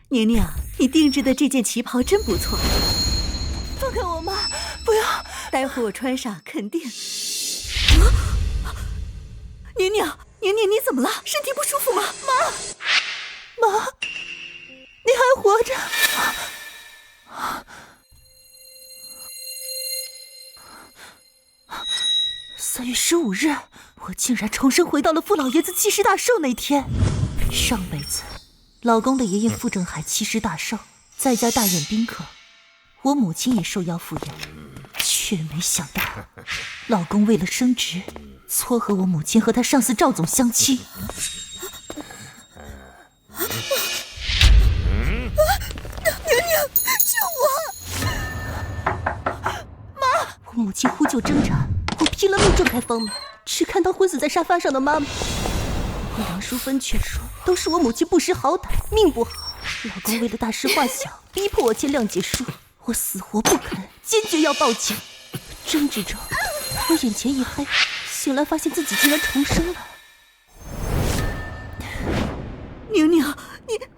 宁宁，你定制的这件旗袍真不错。放开我妈！不要！待会我穿上肯定。宁宁，你怎么了？身体不舒服吗？妈，你还活着？3月15日，我竟然重生回到了傅老爷子70大寿那天。上辈子，老公的爷爷傅正海70大寿，在家大宴宾客，我母亲也受邀赴宴，却没想到，老公为了升职，撮合我母亲和他上司赵总相亲。宁，救我！妈！我母亲呼救挣扎，我拼了命撞开房门，只看到昏死在沙发上的妈妈。我杨淑芬却说，都是我母亲不识好歹，命不好。老公为了大事化小，逼迫我签谅解书，我死活不肯，坚决要报警。争执着，我眼前一黑，醒来发现自己竟然重生了。宁，你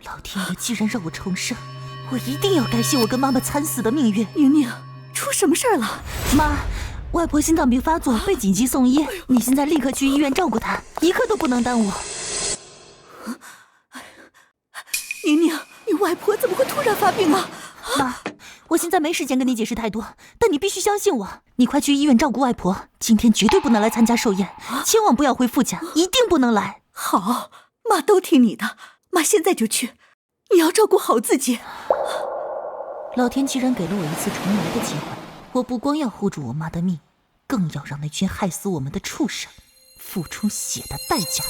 老天爷既然让我重生，我一定要感谢我跟妈妈惨死的命运。宁，出什么事儿了？妈，外婆心脏病发作，被紧急送医，你现在立刻去医院照顾她，一刻都不能耽误。宁，你外婆怎么会突然发病啊？妈，我现在没时间跟你解释太多，但你必须相信我，你快去医院照顾外婆，今天绝对不能来参加寿宴，千万不要回傅家，一定不能来。好，妈都听你的，妈现在就去，你要照顾好自己。老天既然给了我一次重来的机会，我不光要护住我妈的命，更要让那群害死我们的畜生付出血的代价。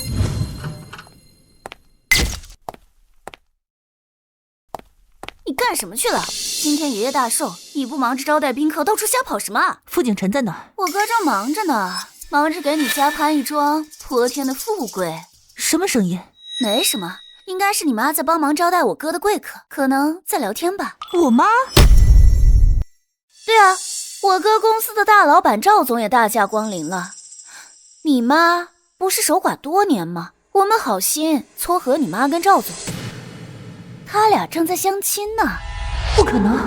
你干什么去了？今天爷爷大寿，你不忙着招待宾客，到处瞎跑什么？傅景晨在哪儿？我哥正忙着呢，忙着给你家攀一桩泼天的富贵。什么声音？没什么，应该是你妈在帮忙招待我哥的贵客，可能在聊天吧。我妈？对啊，我哥公司的大老板赵总也大驾光临了。你妈不是守寡多年吗？我们好心撮合你妈跟赵总，他俩正在相亲呢。不可能，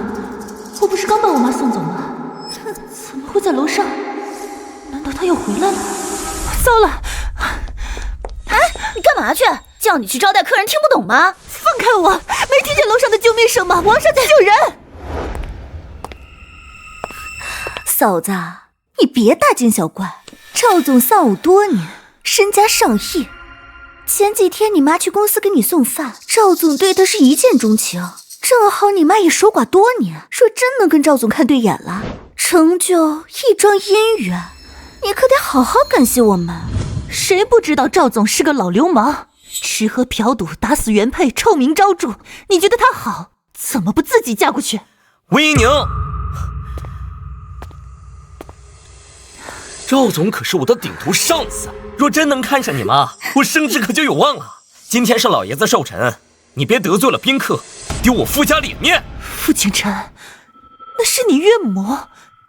我不是刚把我妈送走吗？怎么会在楼上？难道她又回来了？糟了！哎，你干嘛去？叫你去招待客人听不懂吗？放开我！没听见楼上的救命声吗？王上在救人！嫂子，你别大惊小怪。赵总丧偶多年，身家上亿。前几天你妈去公司给你送饭，赵总对她是一见钟情。正好你妈也守寡多年，说真能跟赵总看对眼了，成就一桩姻缘。你可得好好感谢我们。谁不知道赵总是个老流氓，吃喝嫖赌，打死原配，臭名昭著。你觉得他好，怎么不自己嫁过去？温一宁，赵总可是我的顶头上司，若真能看上你妈，我升职可就有望了。今天是老爷子寿辰，你别得罪了宾客，丢我傅家脸面。傅景晨，那是你岳母，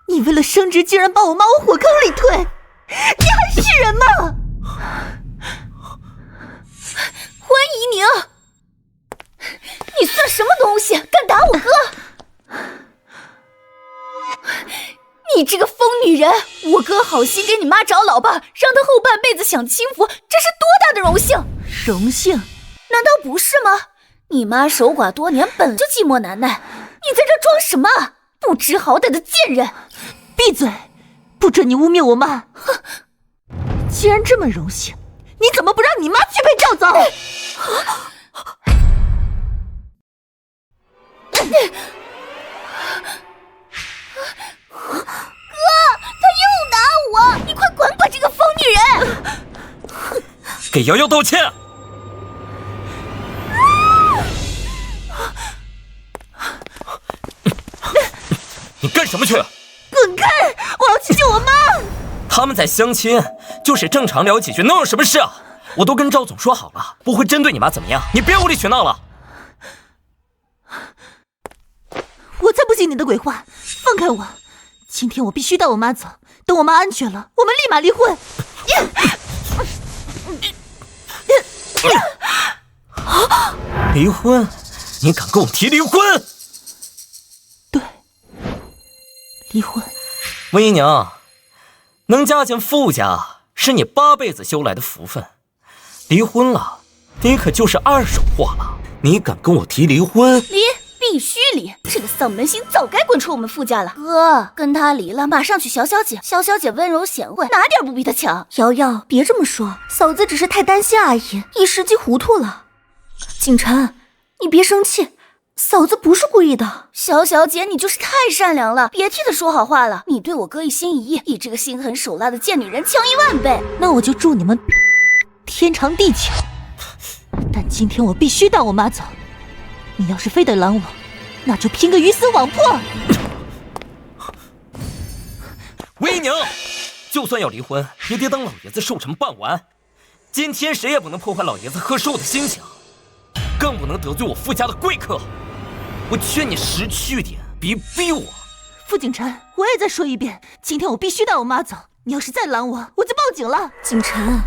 你为了升职竟然把我妈往火坑里推，你还是人吗？温怡宁，你算什么东西，敢打我哥？你这个疯女人！我哥好心给你妈找老伴，让她后半辈子享清福，这是多大的荣幸！荣幸？难道不是吗？你妈守寡多年，本就寂寞难耐，你在这装什么？不知好歹的贱人！闭嘴！不准你污蔑我妈！哼！既然这么荣幸，你怎么不让你妈去陪赵总？哥，他又打我！你快滚吧，这个疯女人！给瑶瑶道歉！你干什么去？滚开！我要去救我妈！他们在相亲，就是正常聊几句，能有什么事啊？我都跟赵总说好了，不会针对你妈怎么样，你别无理取闹了。我才不信你的鬼话！放开我！今天我必须带我妈走，等我妈安全了，我们立马离婚。离婚？你敢跟我提离婚？对，离婚。温姨娘，能嫁进富家是你8辈子修来的福分，离婚了，你可就是二手货了。你敢跟我提离婚？离，必须离！这个丧门星早该滚出我们傅家了。哥，跟他离了，马上娶小小姐。小小姐温柔贤惠，哪点不比他强？瑶瑶，别这么说，嫂子只是太担心而已，一时急糊涂了。景晨，你别生气，嫂子不是故意的。小小姐，你就是太善良了，别替她说好话了。你对我哥一心一意，比这个心狠手辣的贱女人强10000倍。那我就祝你们天长地久。但今天我必须带我妈走。你要是非得拦我，那就拼个鱼死网破。温姨娘，就算要离婚，也得等老爷子寿辰办完。今天谁也不能破坏老爷子贺寿的心情，更不能得罪我傅家的贵客。我劝你识趣点，别逼我。傅景晨，我也再说一遍，今天我必须带我妈走。你要是再拦我，我就报警了。景晨，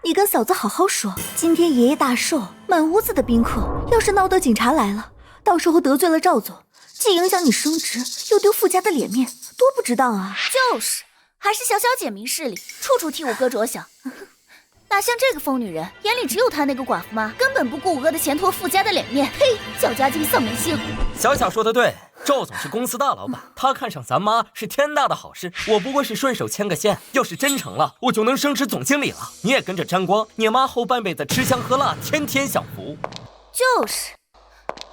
你跟嫂子好好说，今天爷爷大寿，满屋子的宾客，要是闹得警察来了，到时候得罪了赵总，既影响你升职，又丢傅家的脸面，多不值当啊！就是，还是小小姐明事理，处处替我哥着想。哪像这个疯女人，眼里只有她那个寡妇妈，根本不顾我哥的前途傅家的脸面。呸！小家精丧门星。小小说的对，赵总是公司大老板，他看上咱妈是天大的好事。我不过是顺手牵个线，要是真成了，我就能升职总经理了。你也跟着沾光，你妈后半辈子吃香喝辣，天天享福。就是，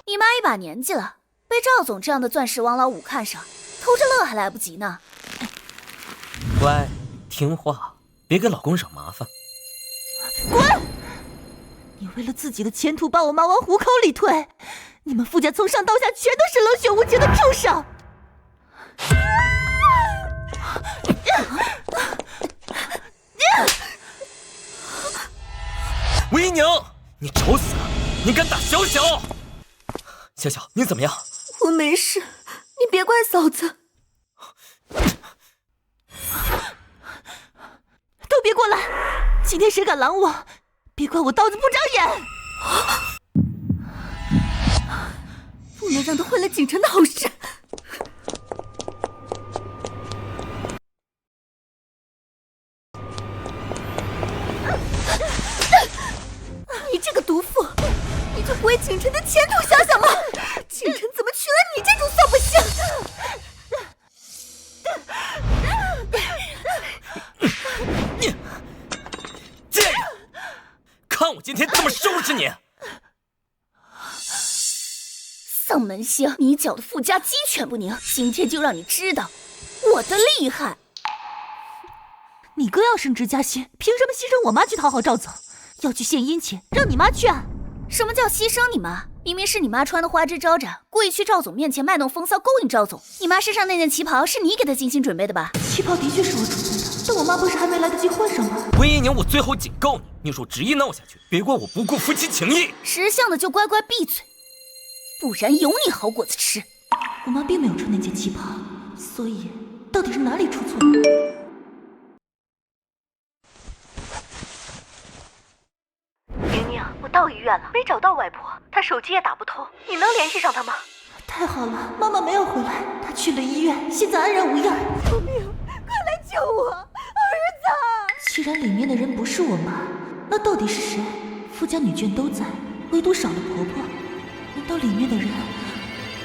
你妈一把年纪了，被赵总这样的钻石王老五看上，偷着乐还来不及呢。乖，听话，别给老公惹麻烦。滚！你为了自己的前途把我妈往虎口里推，你们傅家从上到下全都是冷血无情的畜生！温姨娘，你找死！你敢打小小？小小，你怎么样？我没事，你别怪嫂子。都别过来！今天谁敢拦我，别怪我刀子不长眼！不能让他坏了景晨的好事。你这个毒妇，你就不为景晨的前途想想吗？景晨怎么娶了你这种丧不星？贱人，看我今天怎么收拾你！丧门星，你搅得傅家鸡犬不宁，今天就让你知道我的厉害！你哥要升职加薪，凭什么牺牲我妈去讨好赵总？要去献殷勤，让你妈去啊！什么叫牺牲你妈？明明是你妈穿的花枝招展，故意去赵总面前卖弄风骚，勾引赵总。你妈身上那件旗袍是你给她精心准备的吧？旗袍的确是我准备的，但我妈不是还没来得及换上吗？温姨娘，我最后警告你，你若执意闹下去，别怪我不顾夫妻情义。识相的就乖乖闭嘴，不然有你好果子吃。我妈并没有穿那件旗袍，所以到底是哪里出错了？宁宁，我到医院了，没找到外婆，她手机也打不通，你能联系上她吗？太好了，妈妈没有回来，她去了医院，现在安然无恙。救命！快来救我，儿子！既然里面的人不是我妈，那到底是谁？傅家女眷都在，唯独少了婆婆。难道里面的人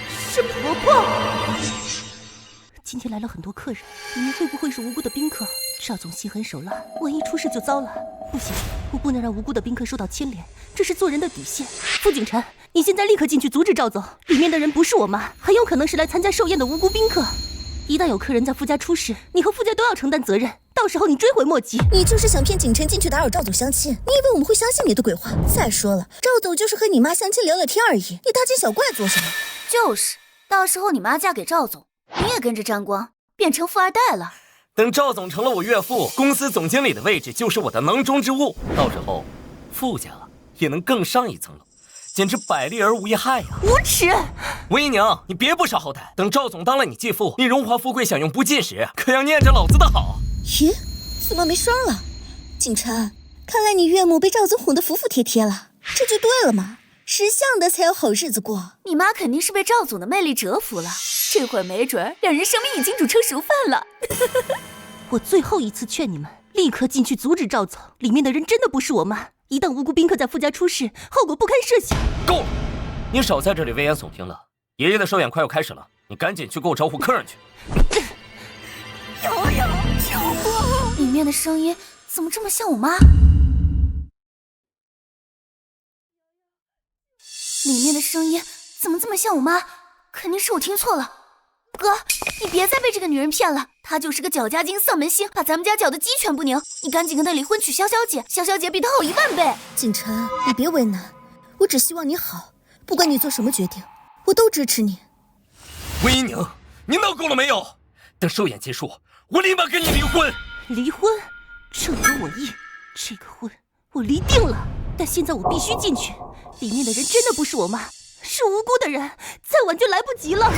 是婆婆？今天来了很多客人，里面会不会是无辜的宾客？赵总心狠手辣，万一出事就糟了。不行，我不能让无辜的宾客受到牵连，这是做人的底线。傅景晨，你现在立刻进去阻止赵总，里面的人不是我妈，很有可能是来参加寿宴的无辜宾客。一旦有客人在傅家出事，你和傅家都要承担责任，到时候你追悔莫及。你就是想骗景晨进去打扰赵总相亲，你以为我们会相信你的鬼话？再说了，赵总就是和你妈相亲聊聊天而已，你大惊小怪做什么？就是，到时候你妈嫁给赵总，你也跟着沾光，变成富二代了。等赵总成了我岳父，公司总经理的位置就是我的囊中之物，到时候傅家也能更上一层楼，简直百利而无一害呀！无耻！温姨娘，你别不识好歹，等赵总当了你继父，你荣华富贵享用不尽时，可要念着老子的好。咦，怎么没声了？景晨，看来你岳母被赵总哄得服服帖帖了，这就对了嘛。识相的才有好日子过。你妈肯定是被赵总的魅力折服了，这会儿没准两人生米已经煮成熟饭了。我最后一次劝你们，立刻进去阻止赵总，里面的人真的不是我妈。一旦无辜宾客在傅家出事，后果不堪设想。够了，你少在这里危言耸听了。爷爷的寿宴快要开始了，你赶紧去给我招呼客人去。瑶瑶，救我！里面的声音怎么这么像我妈？里面的声音怎么这么像我妈？肯定是我听错了。哥，你别再被这个女人骗了，她就是个搅家精、丧门星，把咱们家搅得鸡犬不宁。你赶紧跟她离婚，娶潇潇姐，潇潇姐比她好10000倍。景晨，你别为难，我只希望你好，不管你做什么决定，我都支持你。温一宁，你闹够了没有？等寿宴结束，我立马跟你离婚。离婚？正如我意，这个婚我离定了。但现在我必须进去，里面的人真的不是我妈，是无辜的人，再晚就来不及了。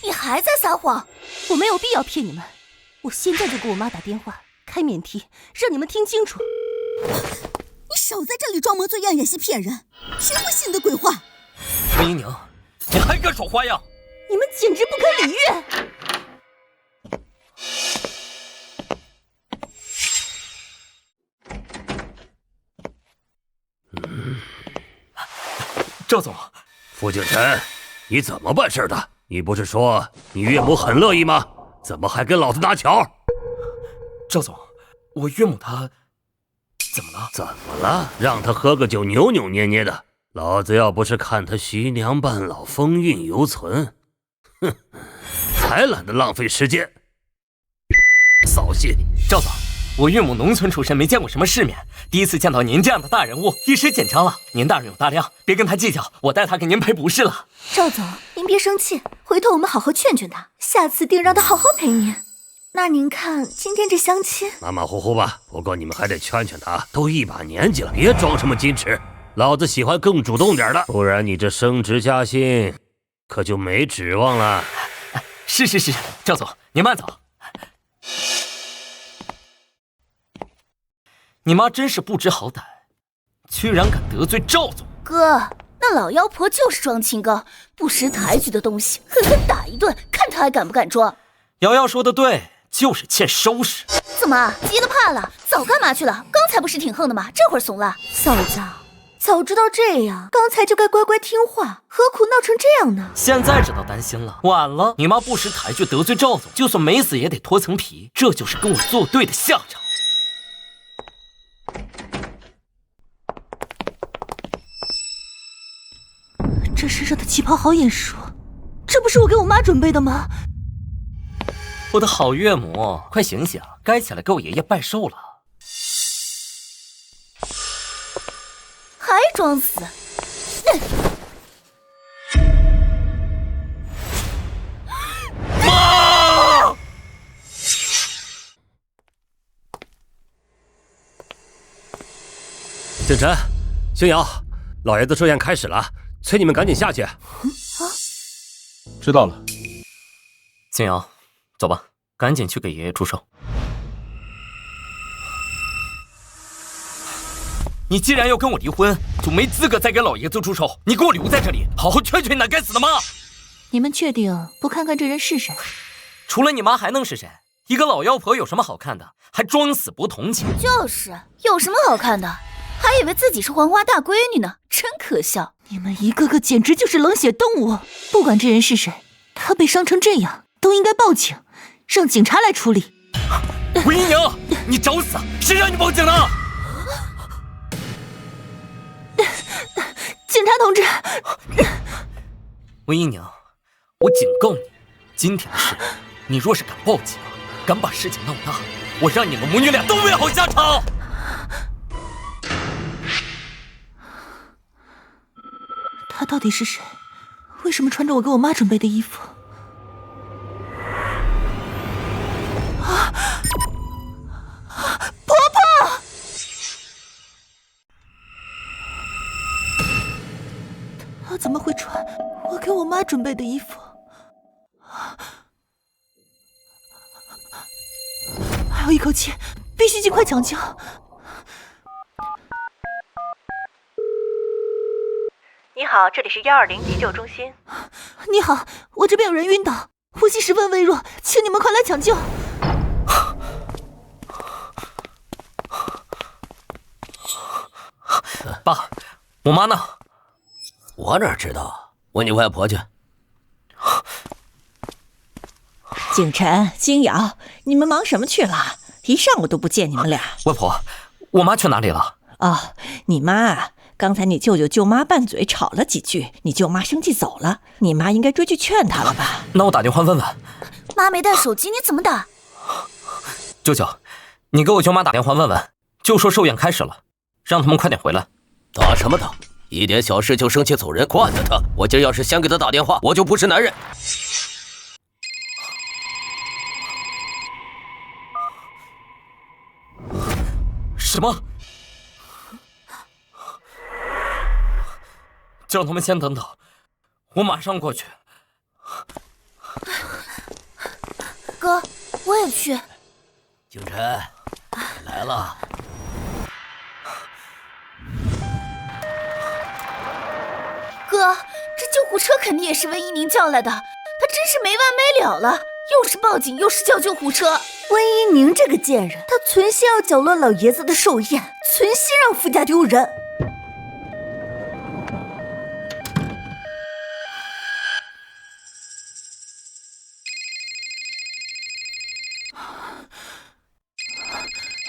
你还在撒谎！我没有必要骗你们，我现在就给我妈打电话，开免提，让你们听清楚。你少在这里装模作样演戏骗人，谁会信你的鬼话？温一宁，你还敢耍花样？你们简直不可理喻！赵总，傅景晨，你怎么办事的？你不是说你岳母很乐意吗？怎么还跟老子搭桥？赵总，我岳母她怎么了？怎么了？让她喝个酒扭扭捏捏的，老子要不是看她徐娘半老，风韵犹存，哼，才懒得浪费时间。扫兴！赵总，我岳母农村出身，没见过什么世面，第一次见到您这样的大人物，一时紧张了。您大人有大量，别跟他计较，我带他给您赔不是了。赵总，您别生气，回头我们好好劝劝他，下次定让他好好陪您。那您看今天这相亲，马马虎虎吧，不过你们还得劝劝他，都一把年纪了，别装什么矜持。老子喜欢更主动点的，不然你这升职加薪可就没指望了。是，赵总，您慢走。你妈真是不知好歹，居然敢得罪赵总。哥，那老妖婆就是装清高，不识抬举的东西，狠狠打一顿，看她还敢不敢装。瑶瑶说的对，就是欠收拾。怎么急得怕了？早干嘛去了？刚才不是挺横的吗？这会儿怂了？嫂子，早知道这样，刚才就该乖乖听话，何苦闹成这样呢？现在知道担心了，晚了。你妈不识抬举得罪赵总，就算没死也得脱层皮，这就是跟我作对的下场。这身上的旗袍好眼熟，这不是我给我妈准备的吗？我的好岳母，快醒醒，该起来给我爷爷拜寿了。还装死？妈！景晨、星瑶，老爷子寿宴开始了，催你们赶紧下去。知道了。星瑶，走吧，赶紧去给爷爷祝寿。你既然要跟我离婚，就没资格再给老爷子祝寿。你给我留在这里，好好劝劝你那该死的妈。你们确定不看看这人是谁？除了你妈还能是谁？一个老妖婆有什么好看的？还装死不同情。就是有什么好看的？还以为自己是黄花大闺女呢，真可笑！你们一个个简直就是冷血动物！不管这人是谁，他被伤成这样，都应该报警，让警察来处理。温一宁，你找死！谁让你报警的？警察同志，温一宁，我警告你，今天的事，你若是敢报警，敢把事情闹大，我让你们母女俩都没好下场。他到底是谁？为什么穿着我给我妈准备的衣服？婆婆！他怎么会穿我给我妈准备的衣服？还有一口气，必须尽快抢救。你好，这里是120急救中心。你好，我这边有人晕倒，呼吸十分微弱，请你们快来抢救。爸，我妈呢？我哪知道？问你外婆去。景晨、金瑶，你们忙什么去了？一上午都不见你们俩。外婆，我妈去哪里了？哦，你妈啊，刚才你舅舅舅妈拌嘴吵了几句，你舅妈生气走了，你妈应该追去劝她了吧？那我打电话问问。妈没带手机，你怎么打？舅舅，你给我舅妈打电话问问，就说寿宴开始了，让他们快点回来。打什么打？一点小事就生气走人，惯着他。我今儿要是先给他打电话，我就不是男人。什么？叫他们先等等，我马上过去。哥，我也去。景晨，来了。哥，这救护车肯定也是温一宁叫来的，他真是没完没了了，又是报警又是叫救护车。温一宁这个贱人，他存心要搅乱老爷子的寿宴，存心让傅家丢人。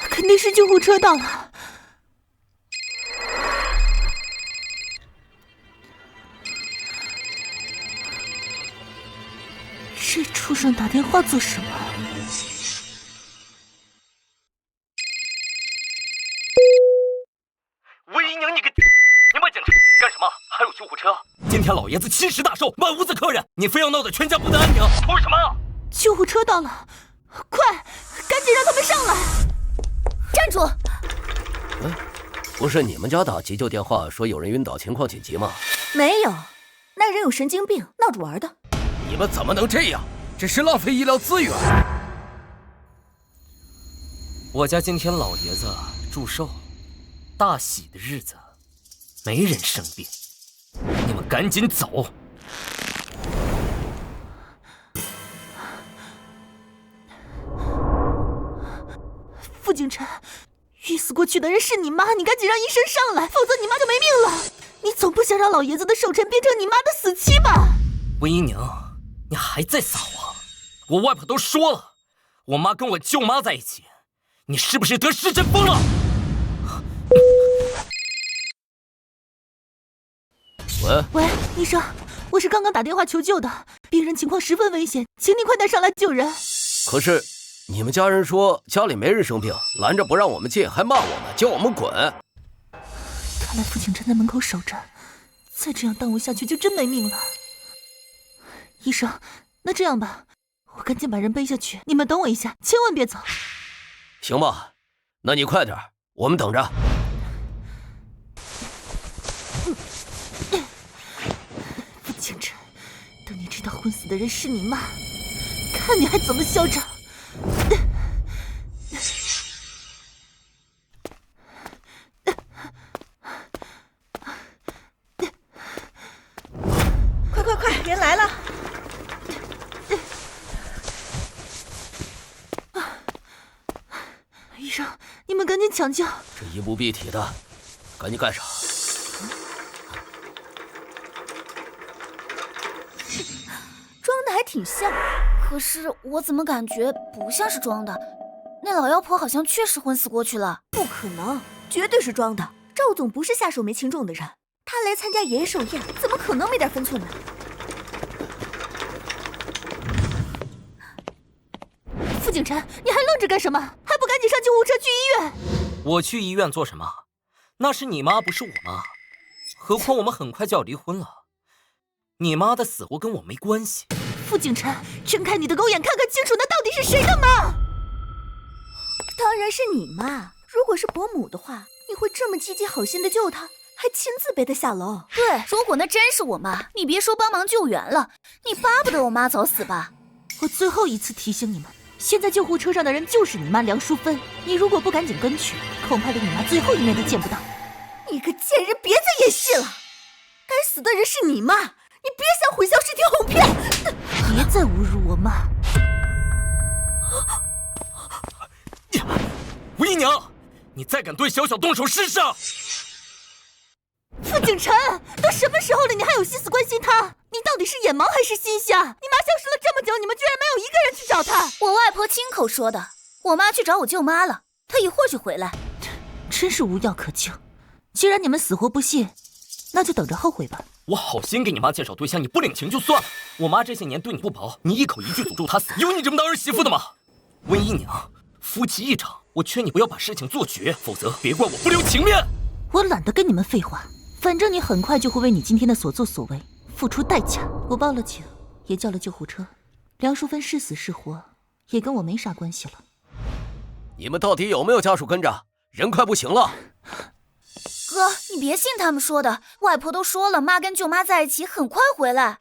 肯定是救护车到了。这畜生打电话做什么？温一宁，你问警察干什么？还有救护车？今天老爷子70大寿，满屋子客人，你非要闹得全家不得安宁，图什么？救护车到了，快，赶紧让他们上来！站住！不是你们家打急救电话说有人晕倒，情况紧急吗？没有，那人有神经病，闹着玩的。你们怎么能这样？这是浪费医疗资源。我家今天老爷子祝寿，大喜的日子，没人生病，你们赶紧走。傅景晨，晕死过去的人是你妈，你赶紧让医生上来，否则你妈就没命了。你总不想让老爷子的寿辰变成你妈的死期吧？温一宁，你还在撒谎！我外婆都说了，我妈跟我舅妈在一起，你是不是得失神疯了？喂，医生，我是刚刚打电话求救的，病人情况十分危险，请你快点上来救人。可是你们家人说家里没人生病，拦着不让我们进，还骂我们，叫我们滚。看来傅景晨在门口守着，再这样耽误下去就真没命了。医生，那这样吧，我赶紧把人背下去，你们等我一下，千万别走。行吧，那你快点，我们等着。傅景晨，等你知道昏死的人是你妈，看你还怎么嚣张！快，人来了！医生，你们赶紧抢救！这衣不蔽体的，赶紧盖上。装的还挺像，可是我怎么感觉不像是装的？那老妖婆好像确实昏死过去了。不可能，绝对是装的。赵总不是下手没轻重的人，他来参加爷爷寿宴，怎么可能没点分寸呢？傅景晨，你还愣着干什么？还不赶紧上救护车去医院！我去医院做什么？那是你妈，不是我妈。何况我们很快就要离婚了，你妈的死活跟我没关系。傅景晨，睁开你的狗眼，看看清楚，那到底是谁的妈？当然是你妈。如果是伯母的话，你会这么积极好心的救她，还亲自背她下楼？对，如果那真是我妈，你别说帮忙救援了，你巴不得我妈早死吧？我最后一次提醒你们，现在救护车上的人就是你妈梁淑芬，你如果不赶紧跟去，恐怕连你妈最后一面都见不到。你个贱人，别再演戏了！该死的人是你妈！你别想混淆视听哄骗！别再侮辱我妈！魏姨娘，你再敢对小小动手试试！傅景辰，都什么时候了，你还有心思关心他？你到底是眼盲还是心瞎？你妈消失了这么久，你们居然没有一个人去找她！我外婆亲口说的，我妈去找我舅妈了，她一会儿就回来。真是无药可救。既然你们死活不信，那就等着后悔吧。我好心给你妈介绍对象，你不领情就算了。我妈这些年对你不薄，你一口一句诅咒她死，有你这么当儿媳妇的吗？温姨娘，夫妻一场，我劝你不要把事情做绝，否则别怪我不留情面。我懒得跟你们废话，反正你很快就会为你今天的所作所为付出代价。我报了警，也叫了救护车，梁淑芬是死是活，也跟我没啥关系了。你们到底有没有家属跟着？人快不行了。哥，你别信他们说的，外婆都说了，妈跟舅妈在一起，很快回来。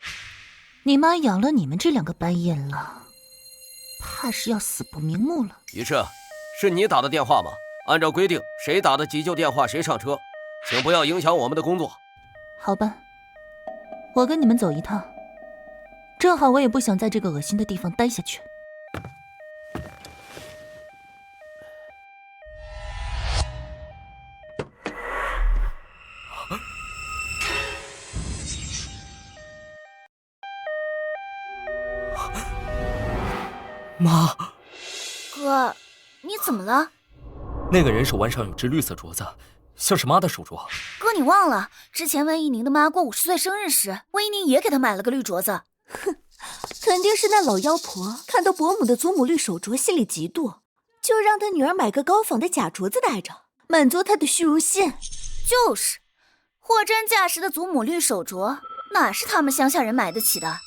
你妈养了你们这两个白眼狼，怕是要死不瞑目了。于是，是你打的电话吗？按照规定，谁打的急救电话谁上车，请不要影响我们的工作。好吧，我跟你们走一趟，正好我也不想在这个恶心的地方待下去。妈，哥，你怎么了？那个人手腕上有只绿色镯子，像是妈的手镯。哥，你忘了之前温一宁的妈过50岁生日时，温一宁也给她买了个绿镯子。哼，肯定是那老妖婆看到伯母的祖母绿手镯，心里嫉妒，就让她女儿买个高仿的假镯子戴着，满足她的虚荣心。就是，货真价实的祖母绿手镯，哪是他们乡下人买得起的？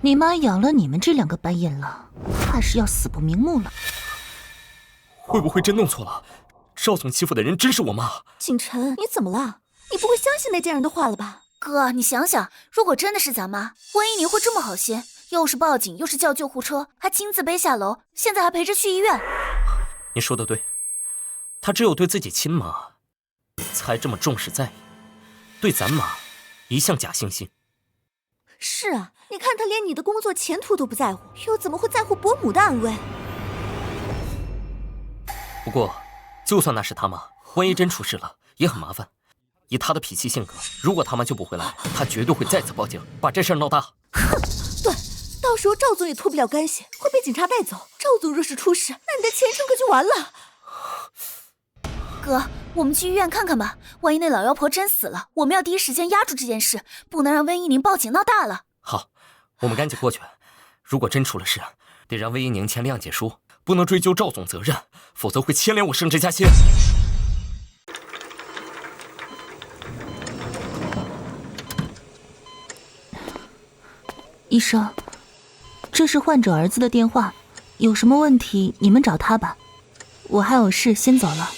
你妈养了你们这两个白眼狼，怕是要死不瞑目了。会不会真弄错了？赵总欺负的人真是我妈？景晨，你怎么了？你不会相信那贱人的话了吧？哥，你想想，如果真的是咱妈，温一宁会这么好心，又是报警，又是叫救护车，还亲自背下楼，现在还陪着去医院。你说的对，她只有对自己亲妈才这么重视在意，对咱妈一向假惺惺。是啊，你看他连你的工作前途都不在乎，又怎么会在乎伯母的安危？不过，就算那是他妈，万一真出事了，也很麻烦。以他的脾气性格，如果他妈救不回来，他绝对会再次报警，把这事儿闹大。哼，对，到时候赵总也脱不了干系，会被警察带走。赵总若是出事，那你的前程可就完了。哥，我们去医院看看吧，万一那老妖婆真死了，我们要第一时间压住这件事，不能让温一宁报警闹大了。好，我们赶紧过去。如果真出了事，得让温一宁签谅解书，不能追究赵总责任，否则会牵连我升职加薪。医生，这是患者儿子的电话，有什么问题你们找他吧，我还有事先走了。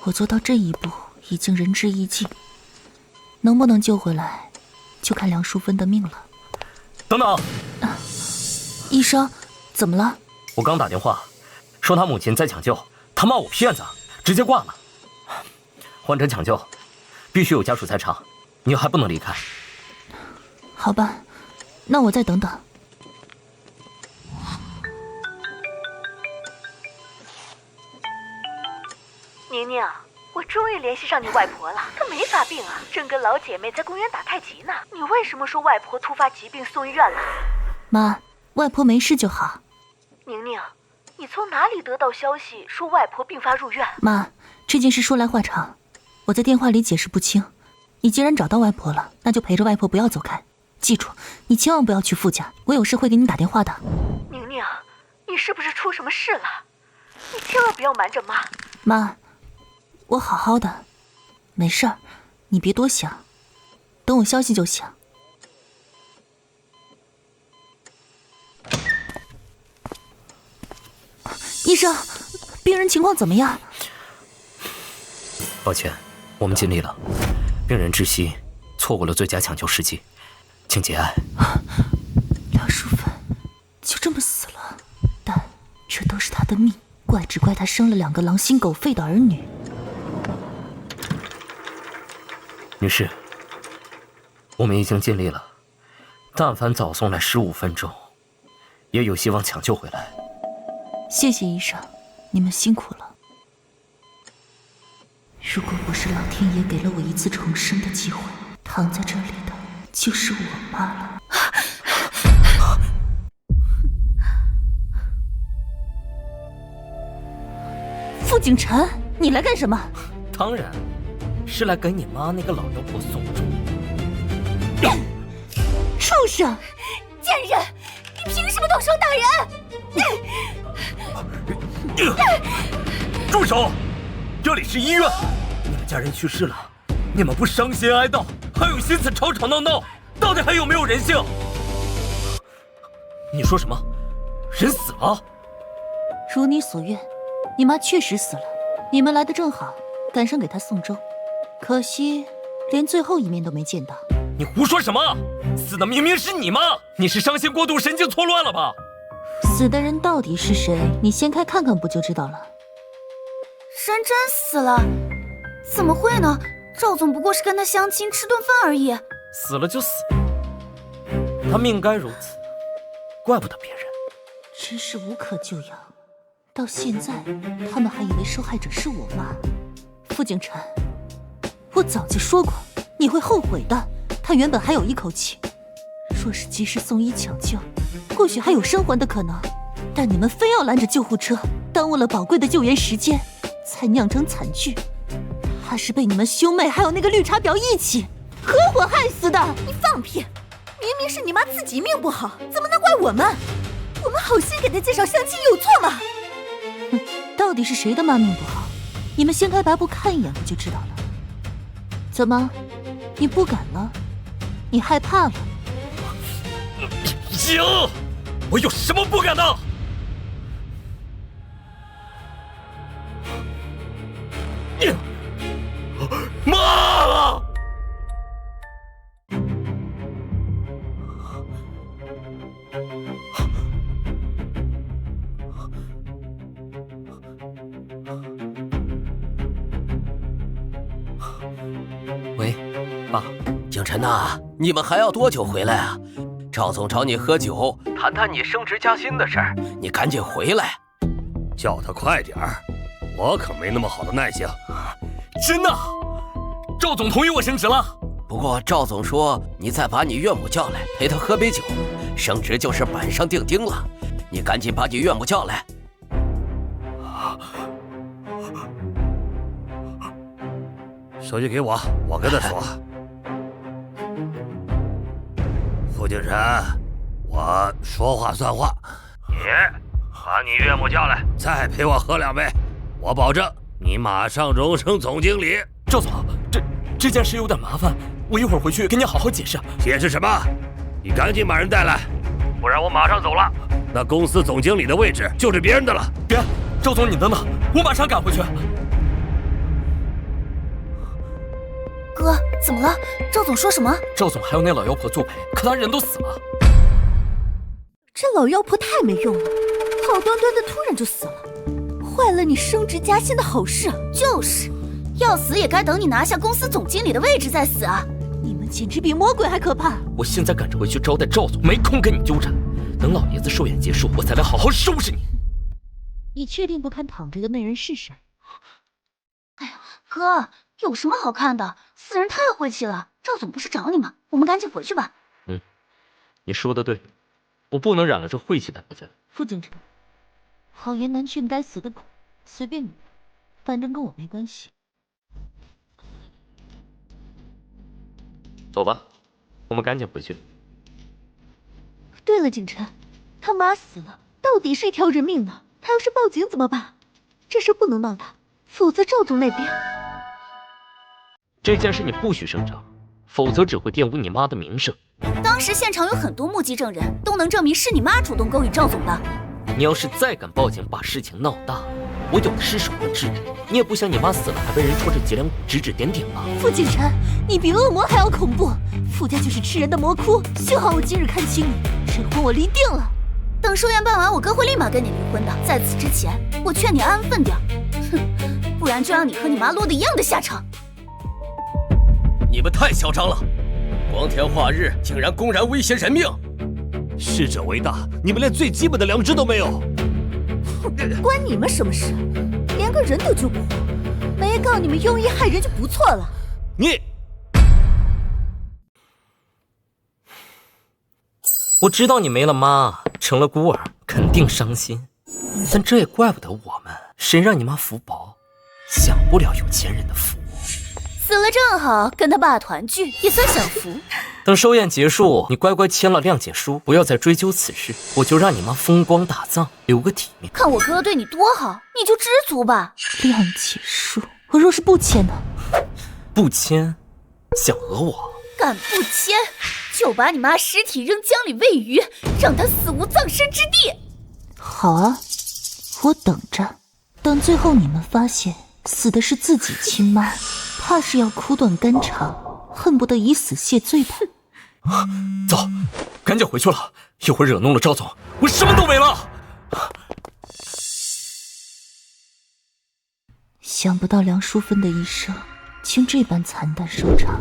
我做到这一步已经仁至义尽，能不能救回来就看梁淑芬的命了。等等，医生，怎么了？我刚打电话说他母亲在抢救，他骂我骗子，直接挂了。患者抢救必须有家属在场，你还不能离开。好吧，那我再等等。宁宁，我终于联系上你外婆了，她没发病啊，正跟老姐妹在公园打太极呢。你为什么说外婆突发疾病送医院了？妈，外婆没事就好。宁宁，你从哪里得到消息说外婆病发入院？妈，这件事说来话长，我在电话里解释不清。你既然找到外婆了，那就陪着外婆不要走开。记住，你千万不要去傅家，我有事会给你打电话的。宁宁，你是不是出什么事了？你千万不要瞒着妈。妈，我好好的，没事儿，你别多想，等我消息就行。医生，病人情况怎么样？抱歉，我们尽力了，病人窒息，错过了最佳抢救时机，请节哀。梁淑芬就这么死了，但这都是她的命，怪只怪她生了2个狼心狗肺的儿女。女士，我们已经尽力了，但凡早送来15分钟，也有希望抢救回来。谢谢医生，你们辛苦了。如果不是老天爷给了我一次重生的机会，躺在这里的就是我妈了。傅景晨，你来干什么？当然是来给你妈那个老妖婆送终。畜生！贱人，你凭什么动手打人？住手！这里是医院，你们家人去世了，你们不伤心哀悼，还有心思吵吵闹闹，到底还有没有人性？你说什么？人死了？如你所愿，你妈确实死了，你们来的正好，赶上给她送终。可惜连最后一面都没见到。你胡说什么？死的明明是你妈！你是伤心过度，神经错乱了吧？死的人到底是谁？你掀开看看不就知道了。人真死了？怎么会呢？赵总不过是跟他相亲吃顿饭而已。死了就死了，他命该如此，怪不得别人。真是无可救药。到现在，他们还以为受害者是我妈。傅景晨，我早就说过，你会后悔的。他原本还有一口气，若是及时送医抢救，或许还有生还的可能。但你们非要拦着救护车，耽误了宝贵的救援时间，才酿成惨剧。他是被你们兄妹还有那个绿茶婊一起合伙害死的。你放屁！明明是你妈自己命不好，怎么能怪我们？我们好心给她介绍相亲，有错吗？到底是谁的妈命不好？你们掀开白布看一眼不就知道了？怎么，你不敢了？你害怕了？行，我有什么不敢的？妈！喂，爸。景晨呐，你们还要多久回来啊？赵总找你喝酒，谈谈你升职加薪的事儿，你赶紧回来。叫他快点儿，我可没那么好的耐性。真的？赵总同意我升职了？不过赵总说，你再把你岳母叫来，陪他喝杯酒，升职就是板上钉钉了。你赶紧把你岳母叫来。手机给我，我跟他说。傅景晨，我说话算话，你把你岳母叫来，再陪我喝2杯，我保证你马上荣升总经理。赵总，这件事有点麻烦，我一会儿回去跟你好好解释。解释什么？你赶紧把人带来，不然我马上走了。那公司总经理的位置就是别人的了。别，赵总，你等等，我马上赶回去。哥，怎么了？赵总说什么？赵总还有那老妖婆作陪，可他人都死了。这老妖婆太没用了，好端端的突然就死了，坏了你升职加薪的好事。就是，要死也该等你拿下公司总经理的位置再死啊！你们简直比魔鬼还可怕！我现在赶着回去招待赵总，没空跟你纠缠。等老爷子寿宴结束，我才来好好收拾你。你确定不看躺着的那人是谁？哎呀，哥，有什么好看的？死人太晦气了。赵总不是找你吗？我们赶紧回去吧。你说的对，我不能染了这晦气的头发。傅景晨，好言难劝该死的狗，随便你，反正跟我没关系。走吧，我们赶紧回去。对了，景晨，他妈死了，到底是一条人命呢。他要是报警怎么办？这事不能闹大，否则赵总那边……这件事你不许声张，否则只会玷污你妈的名声。当时现场有很多目击证人，都能证明是你妈主动勾引赵总的。你要是再敢报警把事情闹大，我有的是手段治你。你也不想你妈死了还被人戳着脊梁骨指指点点吧？傅景晨，你比恶魔还要恐怖！傅家就是吃人的魔窟，幸好我今日看清你，这婚我离定了。等寿宴办完，我哥会立马跟你离婚的。在此之前，我劝你安分点，哼，不然就让你和你妈落得一样的下场。你们太嚣张了，光天化日竟然公然威胁人命！逝者为大，你们连最基本的良知都没有。关你们什么事？连个人都救不活，没告你们用意害人就不错了。你，我知道你没了妈，成了孤儿，肯定伤心，但这也怪不得我们，谁让你妈福薄，享不了有钱人的福。死了正好跟他爸团聚，也算享福。等寿宴结束，你乖乖签了谅解书，不要再追究此事，我就让你妈风光大葬，留个体面。看我哥对你多好，你就知足吧。谅解书，我若是不签呢？不签，想讹我？敢不签，就把你妈尸体扔江里喂鱼，让她死无葬身之地。好啊，我等着，等最后你们发现死的是自己亲妈，怕是要苦短肝肠，恨不得以死谢罪吧。走，赶紧回去了，一会儿惹怒了赵总，我什么都没了。想不到梁淑芬的一生竟这般惨淡收场。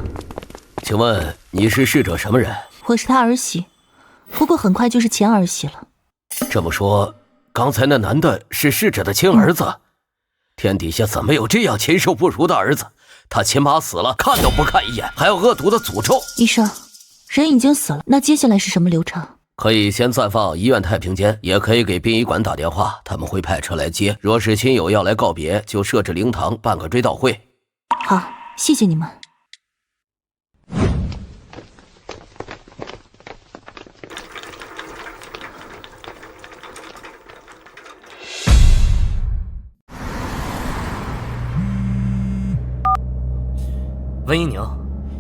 请问你是逝者什么人？我是他儿媳，不过很快就是前儿媳了。这么说，刚才那男的是逝者的亲儿子？天底下怎么有这样禽兽不如的儿子？他亲妈死了，看都不看一眼，还要恶毒的诅咒。医生，人已经死了，那接下来是什么流程？可以先暂放医院太平间，也可以给殡仪馆打电话，他们会派车来接。若是亲友要来告别，就设置灵堂办个追悼会。好，谢谢你们。温一宁，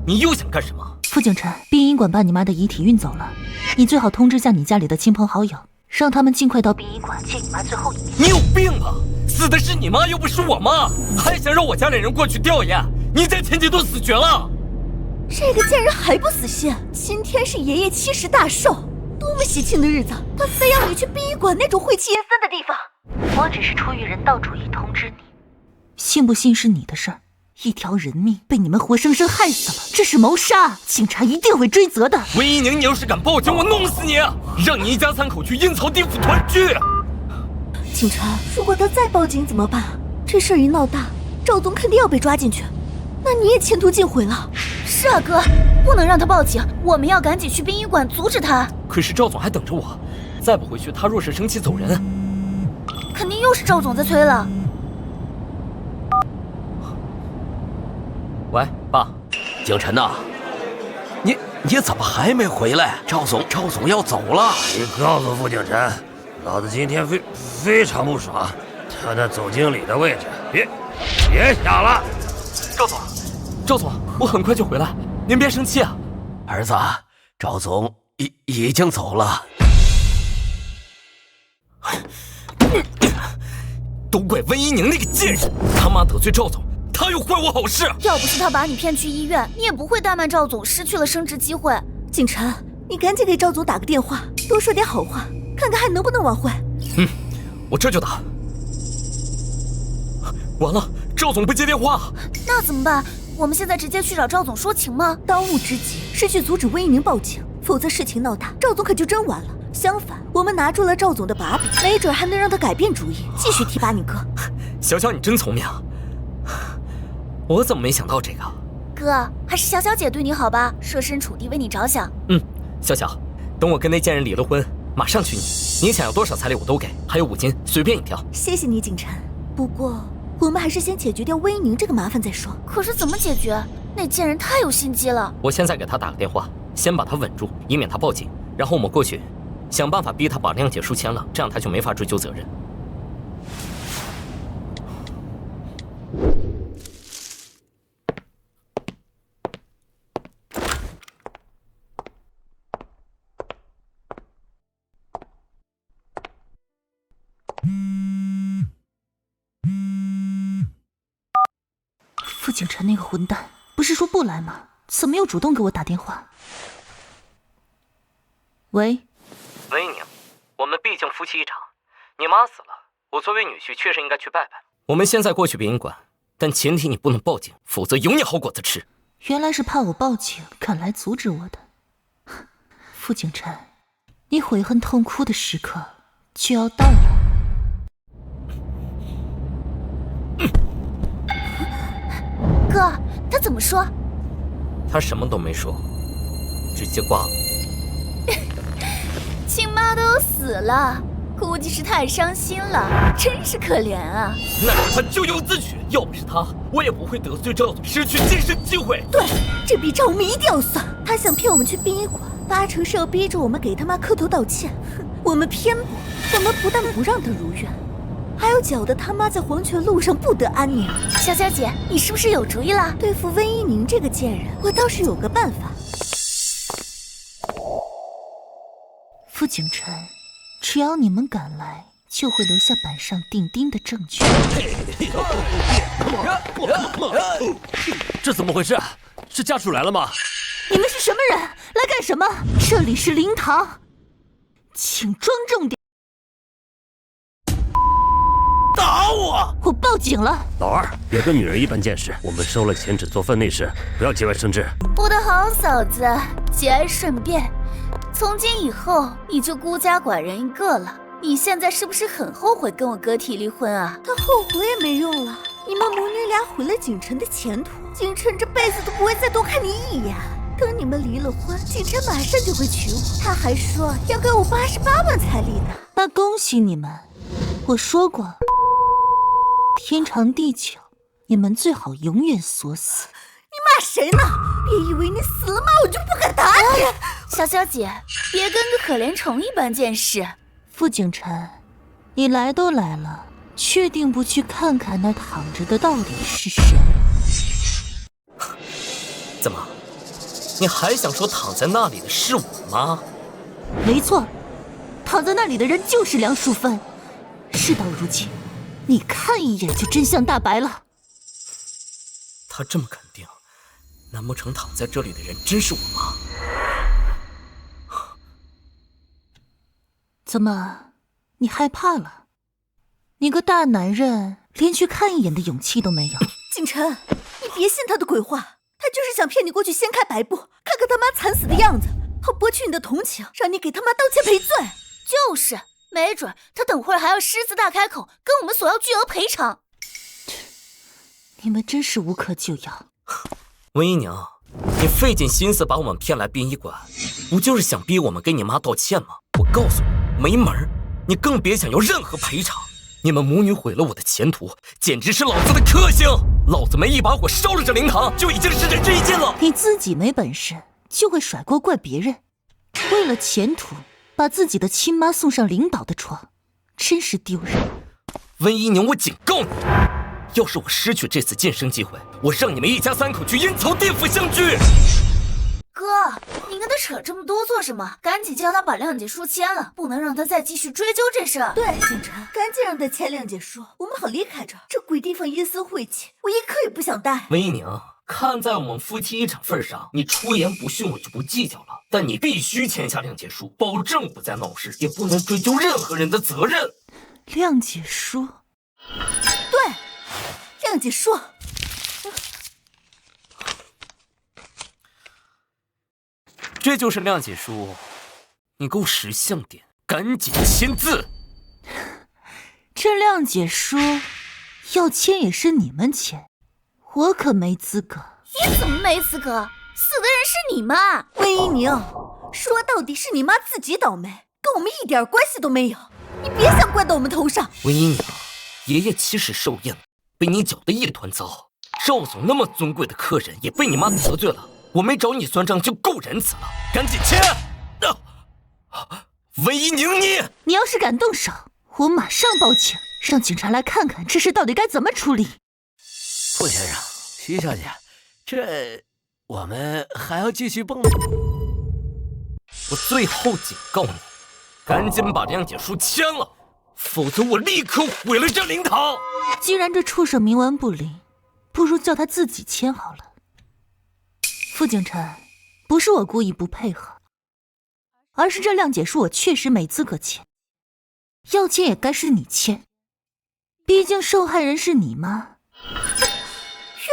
你又想干什么？傅景琛，殡仪馆把你妈的遗体运走了，你最好通知下你家里的亲朋好友，让他们尽快到殡仪馆接你妈最后一面。你有病吧？死的是你妈，又不是我妈，还想让我家里人过去吊唁？你在前几都死绝了。这个贱人还不死心！今天是爷爷70大寿，多么喜庆的日子，他非要你去殡仪馆那种晦气阴森的地方。我只是出于人道主义通知你，信不信是你的事儿。一条人命被你们活生生害死了，这是谋杀，警察一定会追责的。温一宁，你要是敢报警，我弄死你，让你一家3口去阴曹地府团聚。景琛，如果他再报警怎么办？这事儿一闹大，赵总肯定要被抓进去，那你也前途尽毁了。是啊，哥，不能让他报警，我们要赶紧去殡仪馆阻止他。可是赵总还等着我，再不回去，他若是生气走人，肯定又是赵总在催了。喂，爸，景琛呐，你怎么还没回来？赵总要走了。你告诉傅景琛，老子今天非常不爽，他那总经理的位置别想了。赵总，我很快就回来，您别生气啊。儿子，赵总已经走了。都怪温一宁那个贱人，他妈得罪赵总，他又坏我好事。要不是他把你骗去医院，你也不会怠慢赵总，失去了升职机会。景琛，你赶紧给赵总打个电话，多说点好话，看看还能不能挽回。我这就打。完了，赵总不接电话，那怎么办？我们现在直接去找赵总说情吗？当务之急是去阻止温一宁报警，否则事情闹大，赵总可就真完了。相反，我们拿住了赵总的把柄，没准还能让他改变主意，继续提拔你哥。小小你真聪明，我怎么没想到这个？哥，还是小小姐对你好吧，设身处地为你着想。小小，等我跟那贱人离了婚，马上娶你，你想要多少彩礼我都给，还有5金，随便你挑。谢谢你，景琛。不过我们还是先解决掉温一宁这个麻烦再说。可是怎么解决？那贱人太有心机了。我现在给他打个电话，先把他稳住，以免他报警，然后我们过去想办法逼他把谅解书签了，这样他就没法追究责任。傅景琛那个混蛋，不是说不来吗？怎么又主动给我打电话？喂，温一宁，我们们毕竟夫妻一场，你妈死了，我作为女婿确实应该去拜拜。我们现在过去殡仪馆，但前提你不能报警，否则有你好果子吃。原来是怕我报警赶来阻止我的。傅景琛，你悔恨痛哭的时刻就要到了。哥，他怎么说？他什么都没说，直接挂了。亲妈都死了，估计是太伤心了，真是可怜啊。那是他咎由自取，要不是他，我也不会得罪赵总，失去晋升机会。对，这笔账我们一定要算。他想骗我们去殡仪馆，8成是要逼着我们给他妈磕头道歉。哼，我们偏不，我们不但不让他如愿，还要搅得他妈在黄泉路上不得安宁。小小姐，你是不是有主意了？对付温一宁这个贱人，我倒是有个办法。傅景琛，只要你们敢来，就会留下板上钉钉的证据。这怎么回事？是家属来了吗？你们是什么人？来干什么？这里是灵堂，请庄重点。打我！我报警了。老二，别跟女人一般见识。我们收了钱只做分内事，不要节外生枝。我的好嫂子，节哀顺变。从今以后，你就孤家寡人一个了。你现在是不是很后悔跟我哥提离婚啊？他后悔也没用了，你们母女俩毁了景琛的前途，景琛这辈子都不会再多看你一眼。等你们离了婚，景琛马上就会娶我，他还说要给我88万彩礼呢。那恭喜你们，我说过，天长地久，你们最好永远锁死。你骂谁呢？别以为你死了骂我就不敢打你。小小姐，别跟个可怜虫一般见识。傅景琛，你来都来了，确定不去看看那躺着的到底是谁？怎么，你还想说躺在那里的是我吗？没错，躺在那里的人就是梁淑芬。事到如今，你看一眼就真相大白了。他这么肯定，难不成躺在这里的人真是我妈？怎么，你害怕了？你个大男人连去看一眼的勇气都没有。景琛，你别信他的鬼话，他就是想骗你过去掀开白布，看看他妈惨死的样子，好博取你的同情，让你给他妈道歉赔罪。就是，没准他等会儿还要狮子大开口，跟我们索要巨额赔偿。你们真是无可救药。温姨娘，你费尽心思把我们骗来殡仪馆，不就是想逼我们给你妈道歉吗？我告诉你，没门儿！你更别想要任何赔偿。你们母女毁了我的前途，简直是老子的克星！老子没一把火烧了这灵堂，就已经是仁至义尽了。你自己没本事，就会甩锅怪别人。为了前途，把自己的亲妈送上领导的床，真是丢人。温姨娘，我警告你，要是我失去这次晋升机会，我让你们一家3口去阴曹地府相聚。哥，你跟他扯这么多做什么？赶紧叫他把谅解书签了，不能让他再继续追究这事儿。对，景琛，赶紧让他签谅解书，我们好离开这儿。这鬼地方阴森晦气，我一刻也不想待。温姨娘，看在我们夫妻一场份上，你出言不逊我就不计较了，但你必须签下谅解书，保证不再闹事，也不能追究任何人的责任。谅解书？对，谅解书。这就是谅解书，你给我识相点，赶紧签字。这谅解书要签也是你们签，我可没资格。你怎么没资格？死的人是你妈。温姨娘，说到底是你妈自己倒霉，跟我们一点关系都没有。你别想怪到我们头上。温姨娘，爷爷其实寿宴被你搅得一团糟，赵总那么尊贵的客人也被你妈得罪了。我没找你算账就够仁慈了，赶紧签！温姨娘，你要是敢动手，我马上报警，让警察来看看这事到底该怎么处理。傅先生，徐小姐，这我们还要继续蹦？我最后警告你，赶紧把谅解书签了，否则我立刻毁了这灵堂。既然这畜生冥顽不灵，不如叫他自己签好了。傅景琛，不是我故意不配合，而是这谅解书我确实没资格签。要签也该是你签，毕竟受害人是你妈。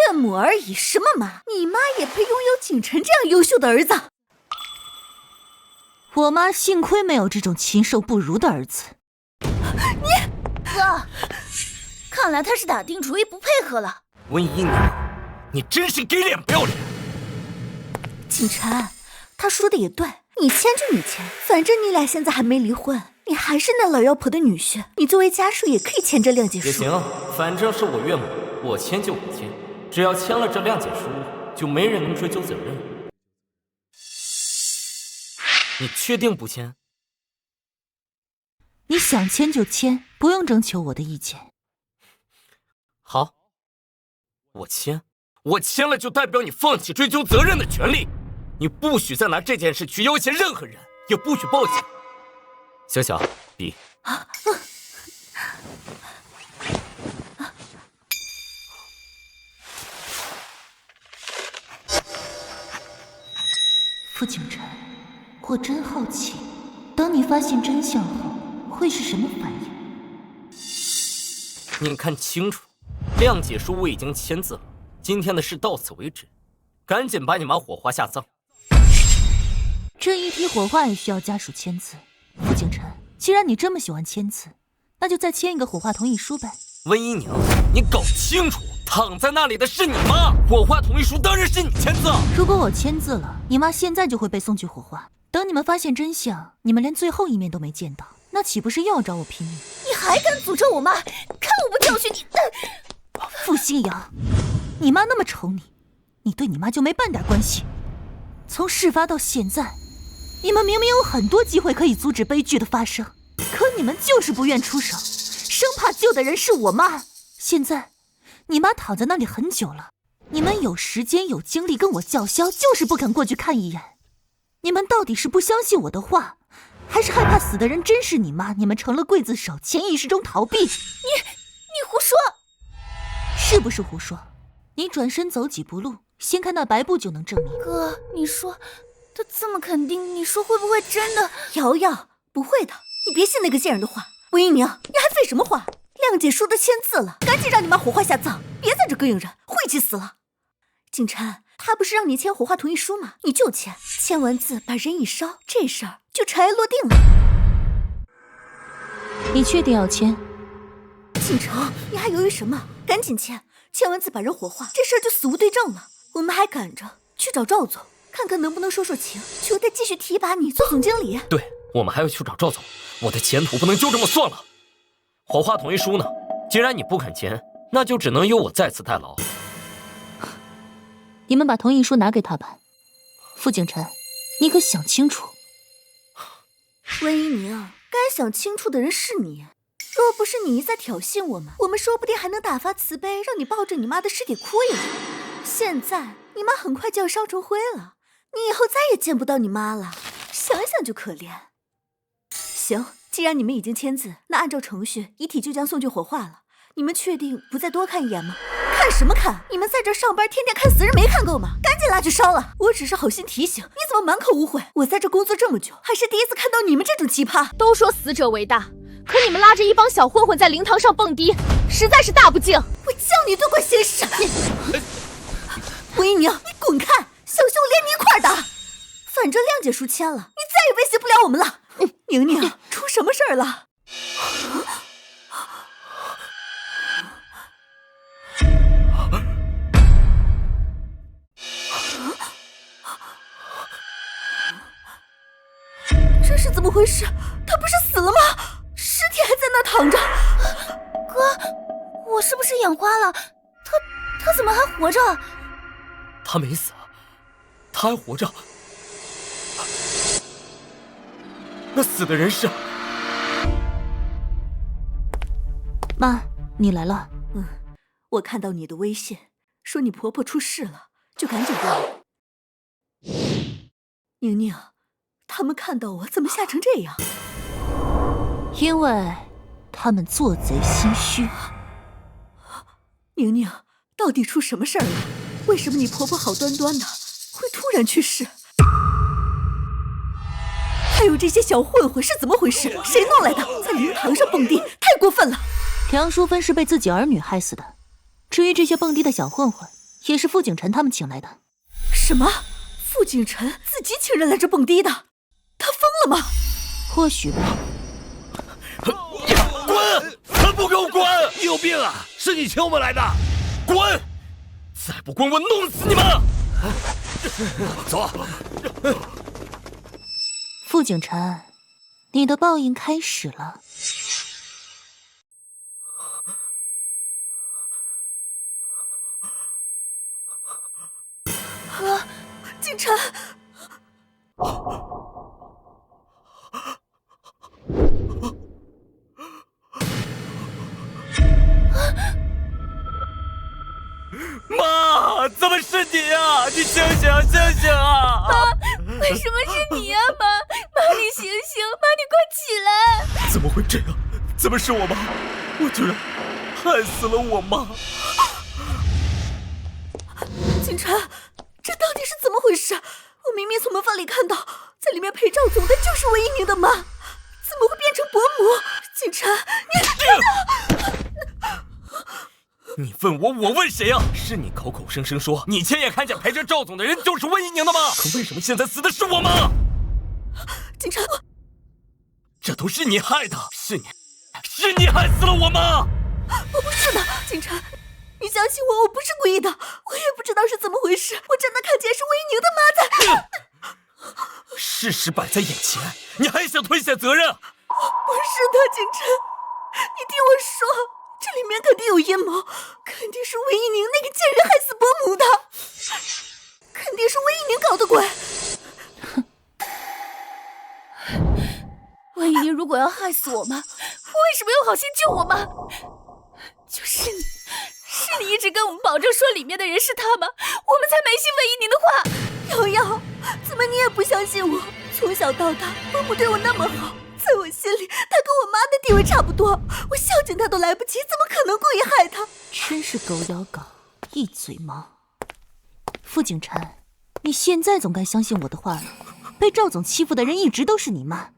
岳母而已，什么妈？你妈也配拥有景晨这样优秀的儿子？我妈幸亏没有这种禽兽不如的儿子。哥，看来他是打定主意不配合了。温姨娘，你真是给脸不要脸！景晨，他说的也对，你签就你签，反正你俩现在还没离婚，你还是那老妖婆的女婿，你作为家属也可以签这谅解书。也行，反正是我岳母，我签就我签，只要签了这谅解书，就没人能追究责任。你确定不签？你想签就签，不用征求我的意见。好，我签了就代表你放弃追究责任的权利，你不许再拿这件事去要挟任何人，也不许报警。小小，笔。傅景晨，我真好奇，当你发现真相后，会是什么反应？你看清楚，谅解书我已经签字了，今天的事到此为止，赶紧把你妈火化下葬。这一批火化也需要家属签字。傅景晨，既然你这么喜欢签字，那就再签一个火化同意书呗。温姨娘，你搞清楚，躺在那里的是你妈，火化同意书当然是你签字。如果我签字了，你妈现在就会被送去火化。等你们发现真相，你们连最后一面都没见到，那岂不是又要找我拼命？你还敢诅咒我妈？看我不教训你！傅新阳，你妈那么宠你，你对你妈就没半点关系。从事发到现在，你们明明有很多机会可以阻止悲剧的发生，可你们就是不愿出手，生怕救的人是我妈。现在，你妈躺在那里很久了，你们有时间有精力跟我叫嚣，就是不肯过去看一眼。你们到底是不相信我的话，还是害怕死的人真是你妈？你们成了刽子手，潜意识中逃避。你胡说，是不是胡说？你转身走几步路，掀开那白布就能证明。哥，你说他这么肯定，你说会不会真的？瑶瑶，不会的，你别信那个贱人的话。温姨娘，你还废什么话？谅解书都签字了，赶紧让你妈火化下葬，别在这膈应人，晦气死了。景晨，他不是让你签火化同意书吗？你就签，签完字把人一烧，这事儿就尘埃落定了。你确定要签？景晨，你还犹豫什么？赶紧签，签完字把人火化，这事儿就死无对证了。我们还赶着去找赵总，看看能不能说说情，求他继续提拔你做总经理。对，我们还要去找赵总，我的前途不能就这么算了。火化同意书呢？既然你不肯签，那就只能由我再次代劳。你们把同意书拿给他吧。傅景晨，你可想清楚。温姨娘，该想清楚的人是你。若不是你一再挑衅我们说不定还能大发慈悲，让你抱着你妈的尸体哭一晚。现在你妈很快就要烧成灰了，你以后再也见不到你妈了，想想就可怜。行，既然你们已经签字，那按照程序，遗体就将送去火化了。你们确定不再多看一眼吗？看什么看？你们在这上班，天天看死人没看够吗？赶紧拉去烧了！我只是好心提醒，你怎么满口污秽？我在这工作这么久，还是第一次看到你们这种奇葩。都说死者为大，可你们拉着一帮小混混在灵堂上蹦迪，实在是大不敬。我叫你多管闲事！温姨娘，你滚开！小心我连你一块儿打！反正谅解书签了，你再也威胁不了我们了。宁宁，出什么事儿了？这是怎么回事？他不是死了吗？尸体还在那躺着。哥，我是不是眼花了？他怎么还活着？他没死，他还活着。那死的人是……妈，你来了。我看到你的微信，说你婆婆出事了，就赶紧过来。宁宁，他们看到我怎么吓成这样？因为他们做贼心虚。宁宁，到底出什么事儿了？为什么你婆婆好端端的会突然去世？还有这些小混混是怎么回事？谁弄来的？在灵堂上蹦迪，太过分了！梁淑芬是被自己儿女害死的，至于这些蹦迪的小混混，也是傅景晨他们请来的。什么？傅景晨自己请人来这蹦迪的？他疯了吗？或许吧。滚！还不给我滚！你有病啊！是你请我们来的，滚！再不滚，我弄死你们！走。傅景晨，你的报应开始了。景晨，妈，怎么是你啊？你醒醒，醒醒啊！妈，为什么是你呀，妈？妈，你醒醒，妈，你快起来！怎么会这样？怎么是我妈？我居然害死了我妈！景晨，这到底是怎么回事？我明明从门缝里看到，在里面陪赵总的就是魏一宁的妈，怎么会变成伯母？景晨，你问我，我问谁啊？是你口口声声说你亲眼看见陪着赵总的人就是魏一宁的吗？可为什么现在死的是我妈？景晨，这都是你害的，是你害死了我妈！我不是的，景晨，你相信我，我不是故意的，我也不知道是怎么回事，我真的看见是魏一宁的妈在。事实摆在眼前，你还想推卸责任？不是的，景晨，你听我说，这里面肯定有阴谋，肯定是魏一宁那个贱人害死伯母的，肯定是魏一宁搞的鬼。魏一宁如果要害死我妈，为什么又好心救我妈？就是你，是你一直跟我们保证说里面的人是他吗？我们才没信魏一宁的话。瑶瑶，怎么你也不相信我？从小到大，伯母对我那么好，在我心里，她跟我妈的地位差不多，我孝敬她都来不及，怎么可能故意害她？真是狗咬狗，一嘴毛。傅景晨，你现在总该相信我的话了。被赵总欺负的人一直都是你妈，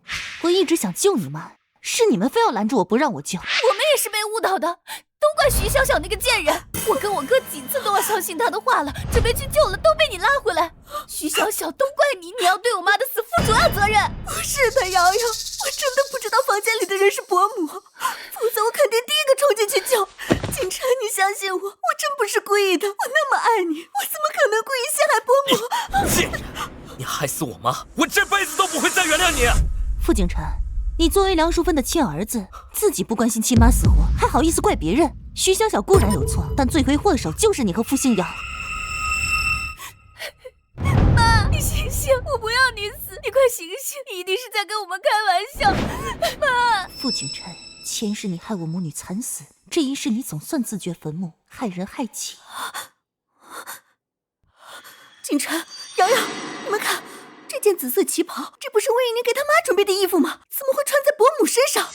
我一直想救你妈，是你们非要拦住我不让我救。我们也是被误导的，都怪徐小小那个贱人。我跟我哥几次都要相信他的话了，准备去救了，都被你拉回来。徐小小，都怪你，你要对我妈的死负主要责任。不是的，瑶瑶，我真的不知道房间里的人是伯母，否则我肯定第一个冲进去救。景晨，你相信我，我真不是故意的，我那么爱你，我怎么可能故意陷害伯母？贱人，你害死我妈，我这辈子都不会再原谅你。傅景晨，你作为梁淑芬的亲儿子，自己不关心亲妈死活，还好意思怪别人？徐小小固然有错，但罪魁祸首就是你和傅星瑶。妈，你醒醒，我不要你死，你快醒醒，你一定是在跟我们开玩笑。妈，傅景晨，前世你害我母女惨死，这一世你总算自掘坟墓，害人害己。景晨，瑶瑶，你们看，这件紫色旗袍，这不是魏一宁给他妈准备的衣服吗？怎么会穿在伯母身上？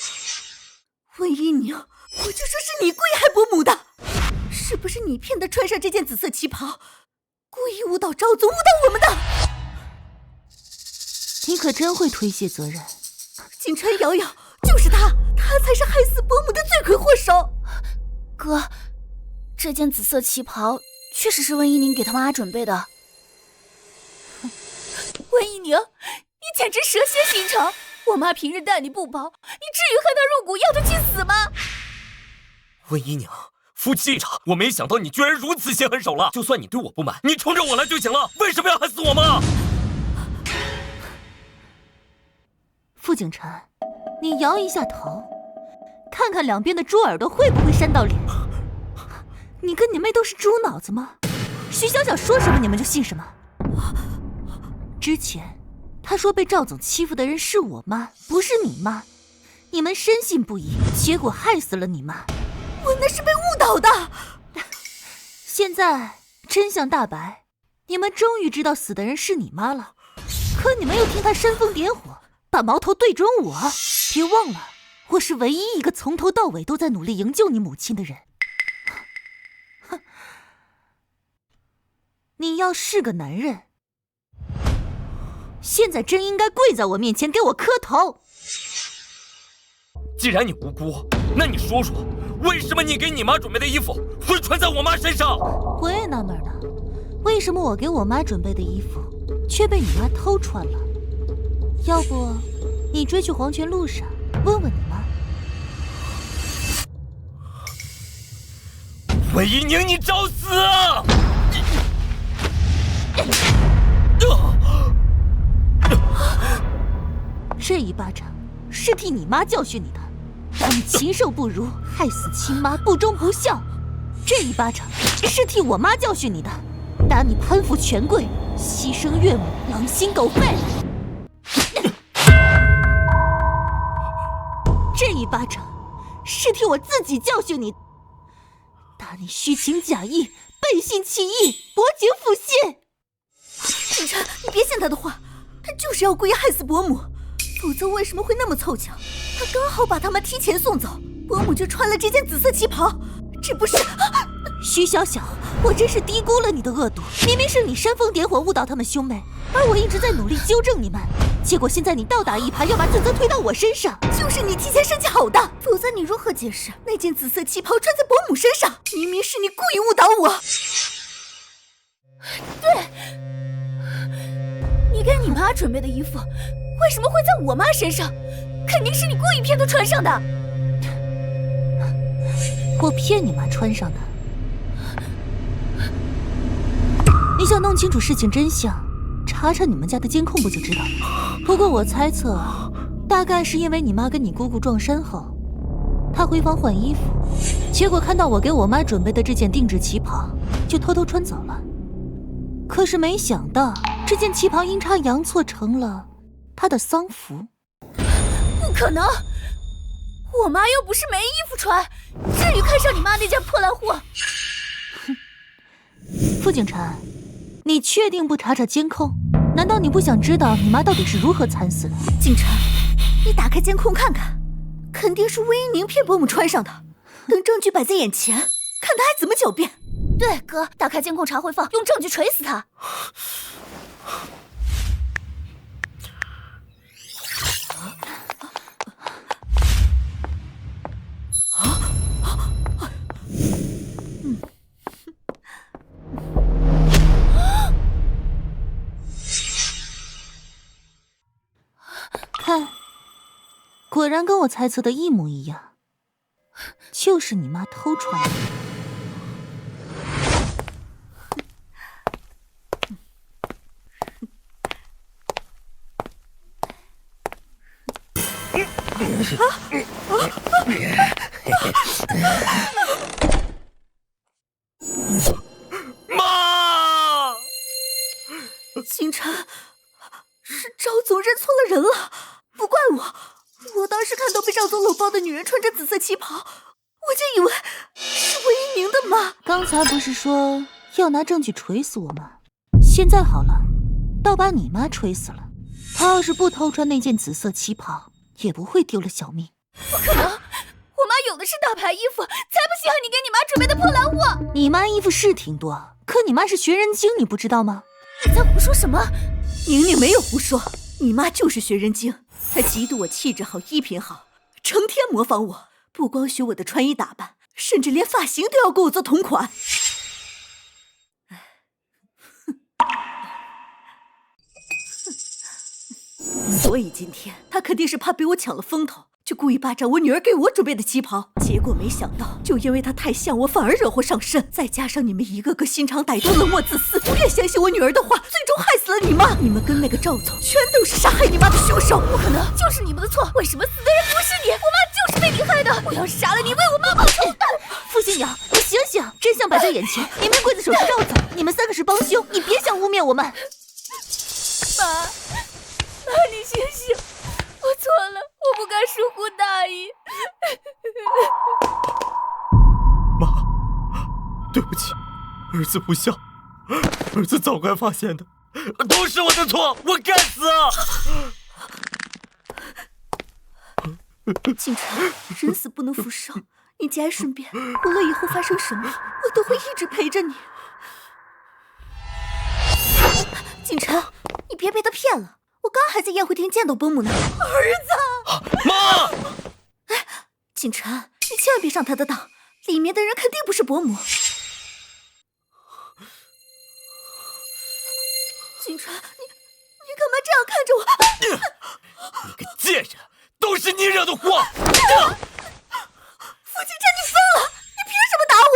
魏一宁，我就说是你故意害伯母的，是不是你骗他穿上这件紫色旗袍，故意误导赵总，误导我们的？你可真会推卸责任。景晨，瑶瑶，就是他才是害死伯母的罪魁祸首。哥，这件紫色旗袍确实是温一宁给他妈准备的。温一宁，你简直蛇蝎心肠！我妈平日待你不薄，你至于恨她入骨，要她去死吗？温一宁，夫妻一场，我没想到你居然如此心狠手辣。就算你对我不满，你冲着我来就行了，为什么要害死我妈？傅景晨，你摇一下头，看看两边的猪耳朵会不会扇到脸。你跟你妹都是猪脑子吗？徐小小说什么你们就信什么。之前他说被赵总欺负的人是我妈，不是你妈，你们深信不疑，结果害死了你妈。我那是被误导的。现在真相大白，你们终于知道死的人是你妈了，可你们又听他煽风点火，把矛头对准我。别忘了，我是唯一一个从头到尾都在努力营救你母亲的人。哼，你要是个男人，现在真应该跪在我面前给我磕头。既然你无辜，那你说说，为什么你给你妈准备的衣服会穿在我妈身上？我也纳闷呢，为什么我给我妈准备的衣服却被你妈偷穿了？要不你追去黄泉路上问问你妈。韦一宁，你找死！这一巴掌是替你妈教训你的，打你禽兽不如，害死亲妈，不忠不孝。这一巴掌是替我妈教训你的，打你攀附权贵，牺牲岳母，狼心狗肺。这一巴掌是替我自己教训你，打你虚情假意，背信弃义，薄情负信。景琛，你别信他的话，他就是要故意害死伯母，否则为什么会那么凑巧？他刚好把他们提前送走，伯母就穿了这件紫色旗袍，这不是……徐小小，我真是低估了你的恶毒，明明是你煽风点火误导他们兄妹，而我一直在努力纠正你们，结果现在你倒打一耙，要把罪责推到我身上。就是你提前设计好的，否则你如何解释那件紫色旗袍穿在伯母身上？明明是你故意误导我。对，你给你妈准备的衣服为什么会在我妈身上？肯定是你故意骗她穿上的。我骗你妈穿上的。你想弄清楚事情真相，查查你们家的监控不就知道了。不过我猜测，大概是因为你妈跟你姑姑撞衫后，她回房换衣服，结果看到我给我妈准备的这件定制旗袍，就偷偷穿走了。可是没想到，这件旗袍阴差阳错成了她的丧服。不可能，我妈又不是没衣服穿，至于看上你妈那件破烂货？傅景琛，你确定不查查监控？难道你不想知道你妈到底是如何惨死的？景琛，你打开监控看看，肯定是魏一宁骗伯母穿上的。等证据摆在眼前，看他还怎么狡辩。对，哥，打开监控查回放，用证据锤死他。看，果然跟我猜测的一模一样，就是你妈偷穿的。妈！景琛，是赵总认错了人了，不怪我。我当时看到被赵总搂抱的女人穿着紫色旗袍，我就以为是魏一宁的妈。刚才不是说要拿证据锤死我吗？现在好了，倒把你妈锤死了。她要是不偷穿那件紫色旗袍，也不会丢了小命。不可能，我妈有的是大牌衣服，才不稀罕你给你妈准备的破烂货。你妈衣服是挺多，可你妈是学人精，你不知道吗？你在胡说什么？宁宁没有胡说，你妈就是学人精，她嫉妒我气质好、衣品好，成天模仿我，不光学我的穿衣打扮，甚至连发型都要跟我做同款。所以今天她肯定是怕被我抢了风头，就故意霸占我女儿给我准备的旗袍，结果没想到，就因为她太像我，反而惹祸上身。再加上你们一个个心肠歹毒、冷漠自私，不愿相信我女儿的话，最终害死了你妈。你们跟那个赵总，全都是杀害你妈的凶手。不可能，就是你们的错。为什么死的人不是你？我妈就是被你害的。我要杀了你，为我妈报仇。傅新瑶，你醒醒！真相摆在眼前，明明刽子手是赵总，你们三个是帮凶，你别想污蔑我们。妈，你醒醒！我错了，我不该疏忽大意。妈，对不起，儿子不孝，儿子早该发现的，都是我的错，我该死。景琛，人死不能复生，你节哀顺变，无论以后发生什么，我都会一直陪着你。景琛，你别被他骗了，我刚还在宴会厅见到伯母呢。儿子，妈！哎，景晨，你千万别上他的当，里面的人肯定不是伯母。景晨，你干嘛这样看着我？你个贱人，都是你惹的祸！傅景晨，你疯了！你凭什么打我？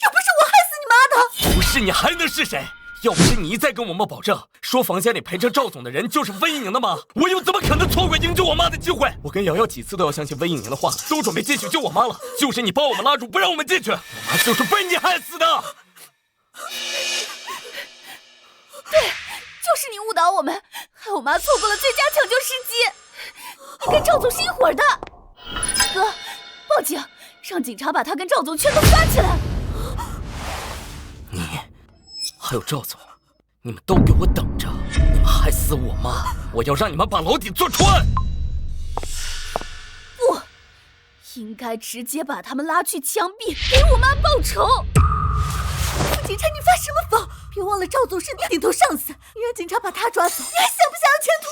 又不是我害死你妈的！不是你还能是谁？要不是你一再跟我妈保证，说房间里陪着赵总的人就是温一宁的妈，我又怎么可能错过营救我妈的机会？我跟瑶瑶几次都要相信温一宁的话，都准备进去救我妈了，就是你把我们拉住，不让我们进去，我妈就是被你害死的。对，就是你误导我们，害我妈错过了最佳抢救时机。你跟赵总是一伙的。哥，报警，让警察把他跟赵总全都抓起来。你还有赵总，你们都给我等着！你们害死我妈，我要让你们把牢底坐穿！不，应该直接把他们拉去枪毙，给我妈报仇。傅景晨，你发什么疯？别忘了赵总是你顶头上司，你让警察把他抓走，你还想不想有前途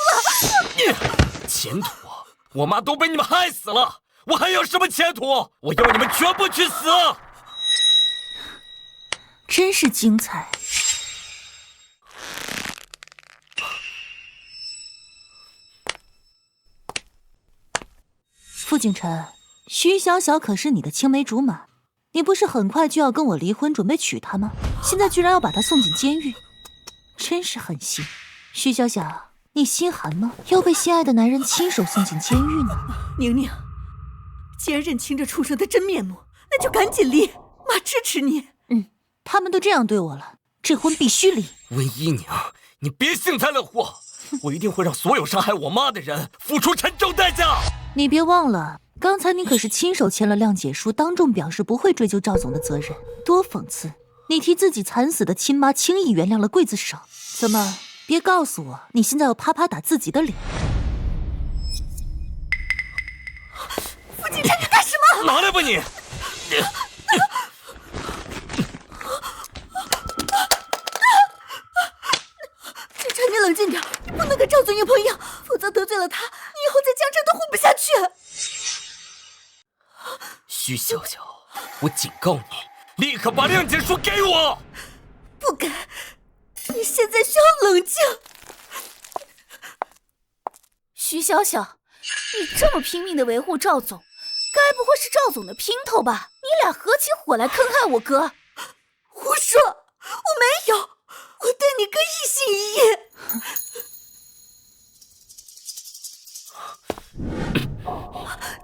了？前途？我妈都被你们害死了，我还有什么前途？我要你们全部去死！真是精彩。傅景晨，徐小小可是你的青梅竹马，你不是很快就要跟我离婚，准备娶她吗？现在居然要把她送进监狱，真是狠心。徐小小，你心寒吗？要被心爱的男人亲手送进监狱呢？宁宁，既然认清这畜生的真面目，那就赶紧离，妈支持你。他们都这样对我了，这婚必须离。温一宁，你别幸灾乐祸，我一定会让所有伤害我妈的人付出沉重代价。你别忘了，刚才你可是亲手签了谅解书，当众表示不会追究赵总的责任，多讽刺！你替自己惨死的亲妈轻易原谅了刽子手，怎么？别告诉我，你现在要啪啪打自己的脸！傅景晨，你干什么？拿来吧你！景晨，你冷静点，你不能跟赵总一朋友，否则得罪了他，你以后在江城都混不下去。徐小小，我警告你，立刻把谅解书给我！不敢，你现在需要冷静。徐小小，你这么拼命的维护赵总，该不会是赵总的姘头吧？你俩合起伙来坑害我哥？胡说，我没有，我对你哥一心一意。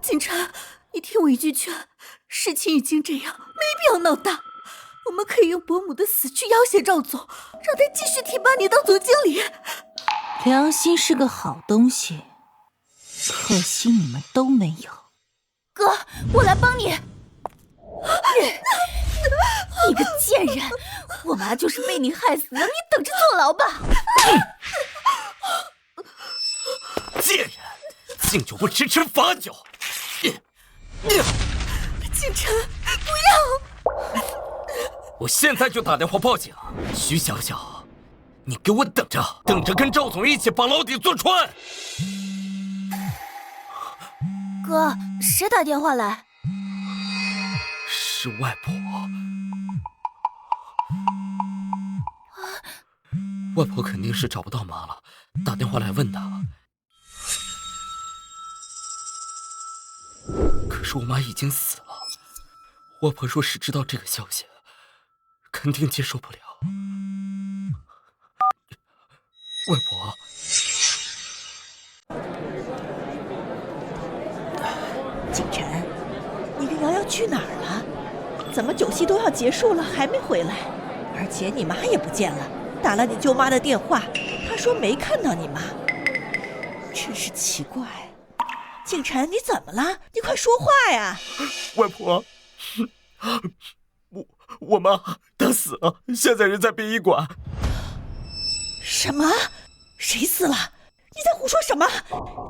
景晨，你听我一句劝，事情已经这样，没必要闹大。我们可以用伯母的死去要挟赵总，让他继续提拔你当总经理。良心是个好东西，可惜你们都没有。哥，我来帮你。你个贱人，我妈就是被你害死的，你等着坐牢吧。贱人，敬酒不吃吃罚酒。景晨，不要！我现在就打电话报警。徐小小，你给我等着，等着跟赵总一起把牢底坐穿。哥，谁打电话来？是外婆。外婆肯定是找不到妈了，打电话来问她。可是我妈已经死了，外婆若是知道这个消息，肯定接受不了。外婆，景晨，你跟瑶瑶去哪儿了？怎么酒席都要结束了还没回来？而且你妈也不见了，打了你舅妈的电话，她说没看到你妈，真是奇怪。景晨，你怎么了？你快说话呀！外婆，我妈她死了，现在人在殡仪馆。什么？谁死了？你在胡说什么？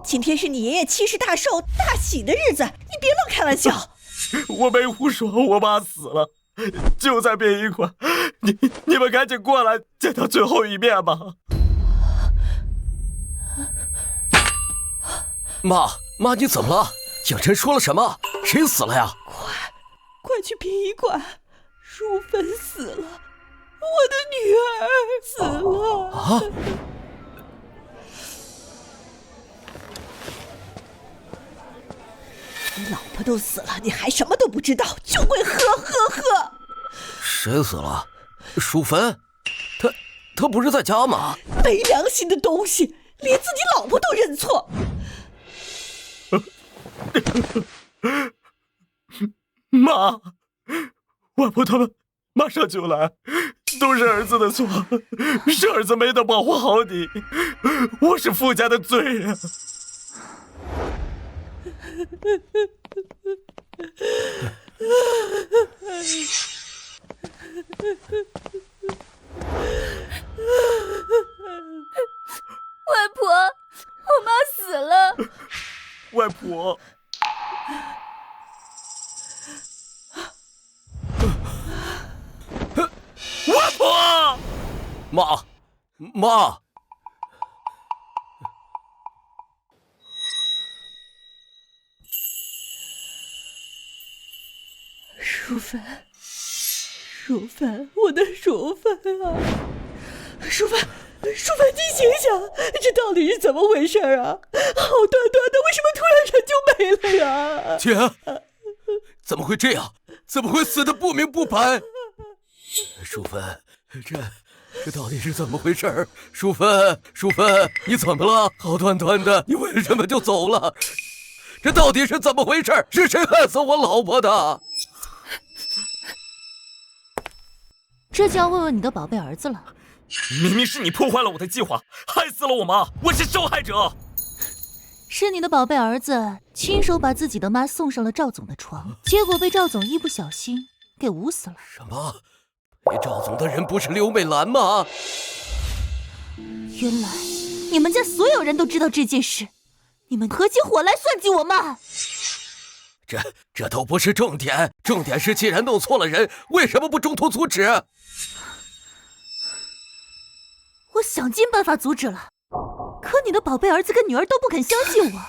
今天是你爷爷70大寿大喜的日子，你别乱开玩笑。我没胡说，我妈死了，就在殡仪馆。你们赶紧过来见她最后一面吧。妈，你怎么了？景晨说了什么？谁死了呀？快去殡仪馆！淑芬死了，我的女儿死了！啊！你老婆都死了，你还什么都不知道，就会喝！谁死了？淑芬？她不是在家吗？没良心的东西，连自己老婆都认错。妈，外婆他们马上就来，都是儿子的错，是儿子没能保护好你，我是傅家的罪人。外婆，我妈死了。外婆，外婆，妈。淑芬，我的淑芬啊！淑芬，你醒醒，这到底是怎么回事啊？好端端的，为什么突然人就没了呀？姐，怎么会这样？怎么会死得不明不白？淑芬，这到底是怎么回事？淑芬，你怎么了？好端端的，你为什么就走了？这到底是怎么回事？是谁害死我老婆的？这就要问问你的宝贝儿子了。明明是你破坏了我的计划，害死了我妈，我是受害者。是你的宝贝儿子亲手把自己的妈送上了赵总的床，结果被赵总一不小心给捂死了。什么？陪赵总的人不是刘美兰吗？原来你们家所有人都知道这件事，你们合起伙来算计我妈。这都不是重点，重点是既然弄错了人，为什么不中途阻止？我想尽办法阻止了，可你的宝贝儿子跟女儿都不肯相信我，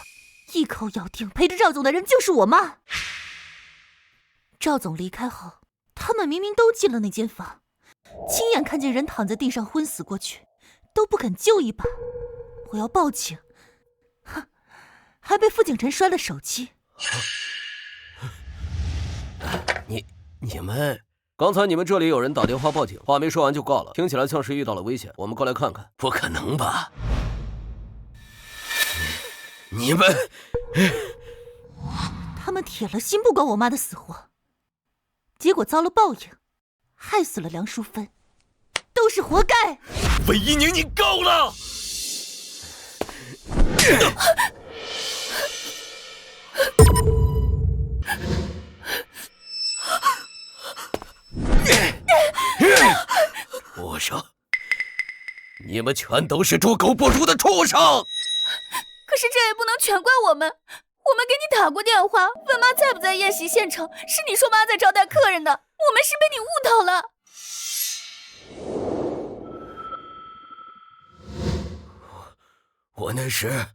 一口咬定陪着赵总的人就是我妈。赵总离开后，他们明明都进了那间房，亲眼看见人躺在地上昏死过去，都不肯救一把。我要报警，哼，还被傅景晨摔了手机。你们刚才你们这里有人打电话报警，话没说完就挂了，听起来像是遇到了危险，我们过来看看。不可能吧？你们他们铁了心不管我妈的死活，结果遭了报应，害死了梁淑芬，都是活该。韦一宁，你够了！畜生！你们全都是猪狗不如的畜生！可是这也不能全怪我们，我们给你打过电话，问妈在不在宴席现场，是你说妈在招待客人的，我们是被你误导了。我那时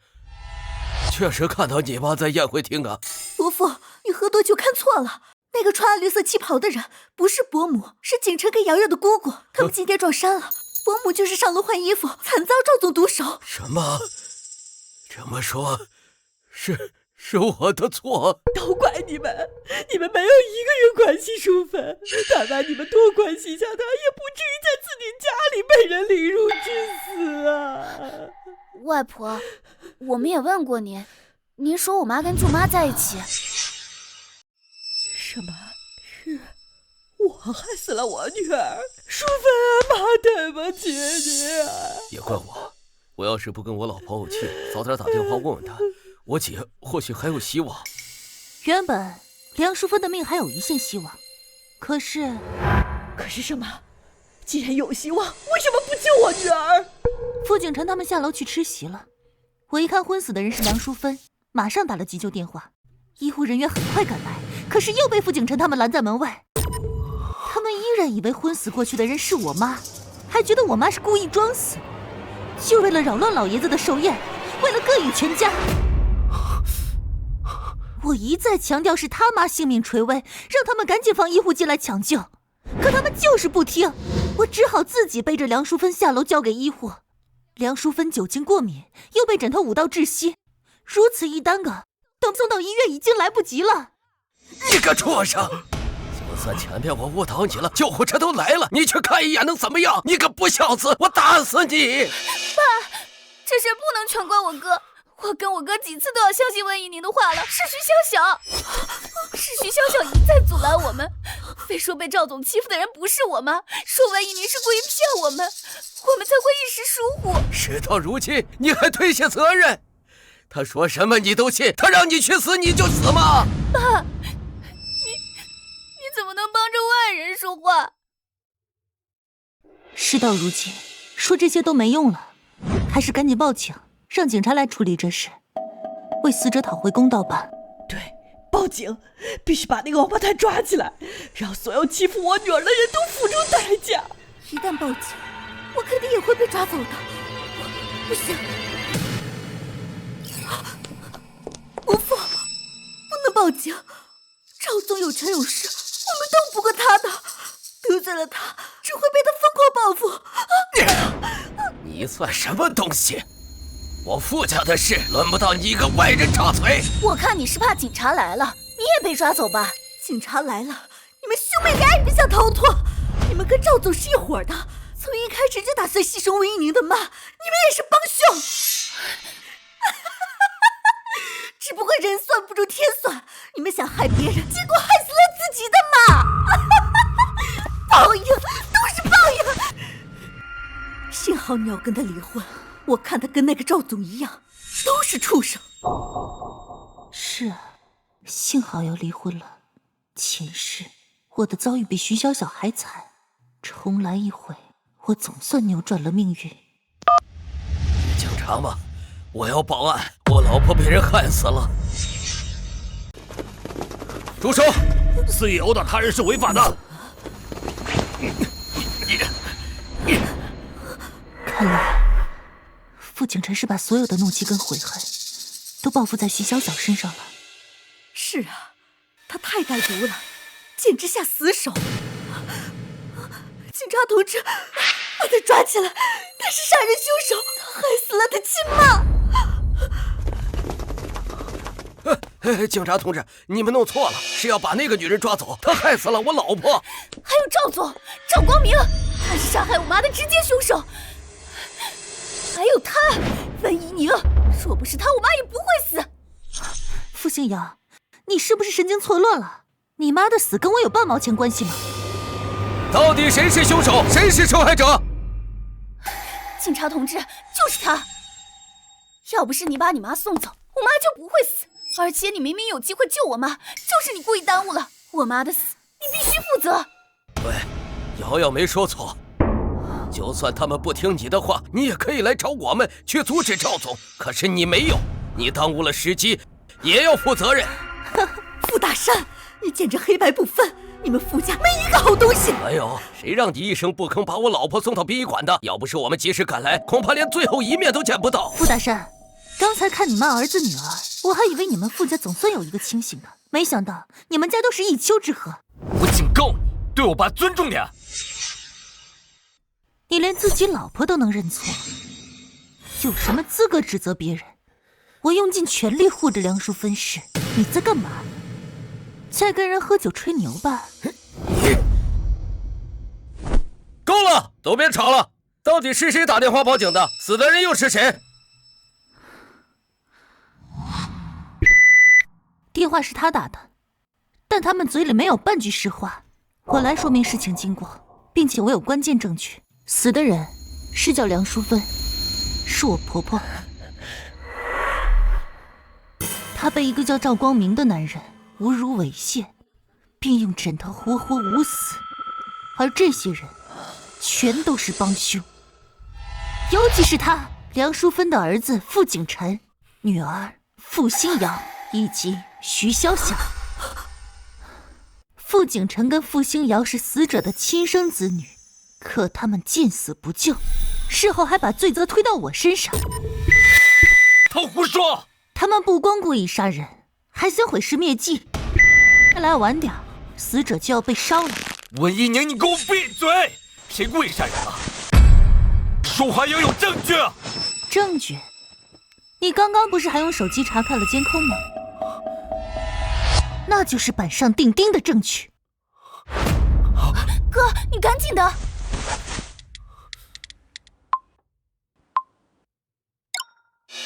确实看到你妈在宴会厅啊。伯父，你喝多酒看错了，那个穿绿色旗袍的人不是伯母，是景晨跟瑶瑶的姑姑，他们今天撞衫了。伯母就是上楼换衣服，惨遭赵总毒手。什么？这么说，是我的错？都怪你们，你们没有一个人关心淑芬，但凡你们多关心一下她，也不至于在自己家里被人凌辱致死啊！外婆，我们也问过您，您说我妈跟舅妈在一起。什么？是我害死了我女儿淑芬啊！妈，对不起你啊！也怪我，我要是不跟我老婆怄气，早点打电话问问她，我姐或许还有希望。原本梁淑芬的命还有一线希望，可是什么？既然有希望，为什么不救我女儿？傅景晨他们下楼去吃席了，我一看昏死的人是梁淑芬，马上打了急救电话，医护人员很快赶来，可是又被傅景晨他们拦在门外。他们依然以为昏死过去的人是我妈，还觉得我妈是故意装死，就为了扰乱老爷子的寿宴，为了膈应全家。我一再强调是他妈性命垂危，让他们赶紧放医护进来抢救，可他们就是不听，我只好自己背着梁淑芬下楼交给医护。梁淑芬酒精过敏，又被枕头捂到窒息，如此一耽搁，等送到医院已经来不及了。你个畜生！就算前面我误导你了，救护车都来了，你去看一眼能怎么样？你个不孝子，我打死你！爸，这事不能全怪我哥，我跟我哥几次都要相信温怡宁的话了，是徐小小，是徐小小一再阻拦我们，非说被赵总欺负的人不是我妈，说温怡宁是故意骗我们才会一时疏忽。事到如今，你还推卸责任？他说什么你都信？他让你去死你就死吗？爸，你怎么能帮着外人说话？事到如今，说这些都没用了，还是赶紧报警，让警察来处理这事，为死者讨回公道吧。对，报警，必须把那个王八蛋抓起来，让所有欺负我女儿的人都付出代价。一旦报警，我肯定也会被抓走的。不行，不能报警。赵总有权有势，我们斗不过他的，得罪了他，只会被他疯狂报复。你算什么东西？我傅家的事轮不到你一个外人插嘴。我看你是怕警察来了，你也被抓走吧？警察来了，你们兄妹俩也别想逃脱。你们跟赵总是一伙的，从一开始就打算牺牲温怡宁的妈，你们也是帮凶。只不过人算不如天算，你们想害别人，结果害死了自己的妈。报应都是报应。幸好你要跟他离婚，我看他跟那个赵总一样，都是畜生。是啊，幸好要离婚了。前世我的遭遇比徐小小还惨，重来一回，我总算扭转了命运。警察吗？我要报案，我老婆被人害死了。住手！肆意殴打他人是违法的。看来傅景晨是把所有的怒气跟悔恨都报复在徐小小身上了。是啊，他太歹毒了，简直下死手。警察同志，把他抓起来，他是杀人凶手，他害死了他亲妈。警察同志，你们弄错了，是要把那个女人抓走，她害死了我老婆。还有赵总，赵光明，他是杀害我妈的直接凶手。还有他，温怡宁，若不是他，我妈也不会死。傅星瑶，你是不是神经错乱了？你妈的死跟我有半毛钱关系吗？到底谁是凶手，谁是受害者？警察同志，就是他。要不是你把你妈送走，我妈就不会死。而且你明明有机会救我妈，就是你故意耽误了我妈的死，你必须负责。对，瑶瑶没说错。就算他们不听你的话，你也可以来找我们去阻止赵总。可是你没有，你耽误了时机，也要负责任。傅大山，你简直黑白不分，你们傅家没一个好东西。哎呦，谁让你一声不吭把我老婆送到殡仪馆的？要不是我们及时赶来，恐怕连最后一面都见不到。傅大山，刚才看你骂儿子女儿，我还以为你们傅家总算有一个清醒的，没想到你们家都是一丘之貉。我警告你，对我爸尊重点。你连自己老婆都能认错，有什么资格指责别人？我用尽全力护着梁淑芬时，你在干嘛？在跟人喝酒吹牛吧？够了，都别吵了！到底是谁打电话报警的？死的人又是谁？电话是他打的，但他们嘴里没有半句实话。我来说明事情经过，并且我有关键证据。死的人是叫梁淑芬，是我婆婆。她被一个叫赵光明的男人侮辱猥亵，并用枕头活活捂死。而这些人全都是帮凶，尤其是他梁淑芬的儿子傅景晨、女儿傅新瑶以及徐小小。傅景晨跟傅星瑶是死者的亲生子女，可他们见死不救，事后还把罪责推到我身上。他胡说！他们不光故意杀人，还想毁尸灭迹？再来晚点，死者就要被烧了。文一宁，你给我闭嘴！谁故意杀人了？说话要有证据。证据？你刚刚不是还用手机查看了监控吗？那就是板上钉钉的证据。哥，你赶紧的！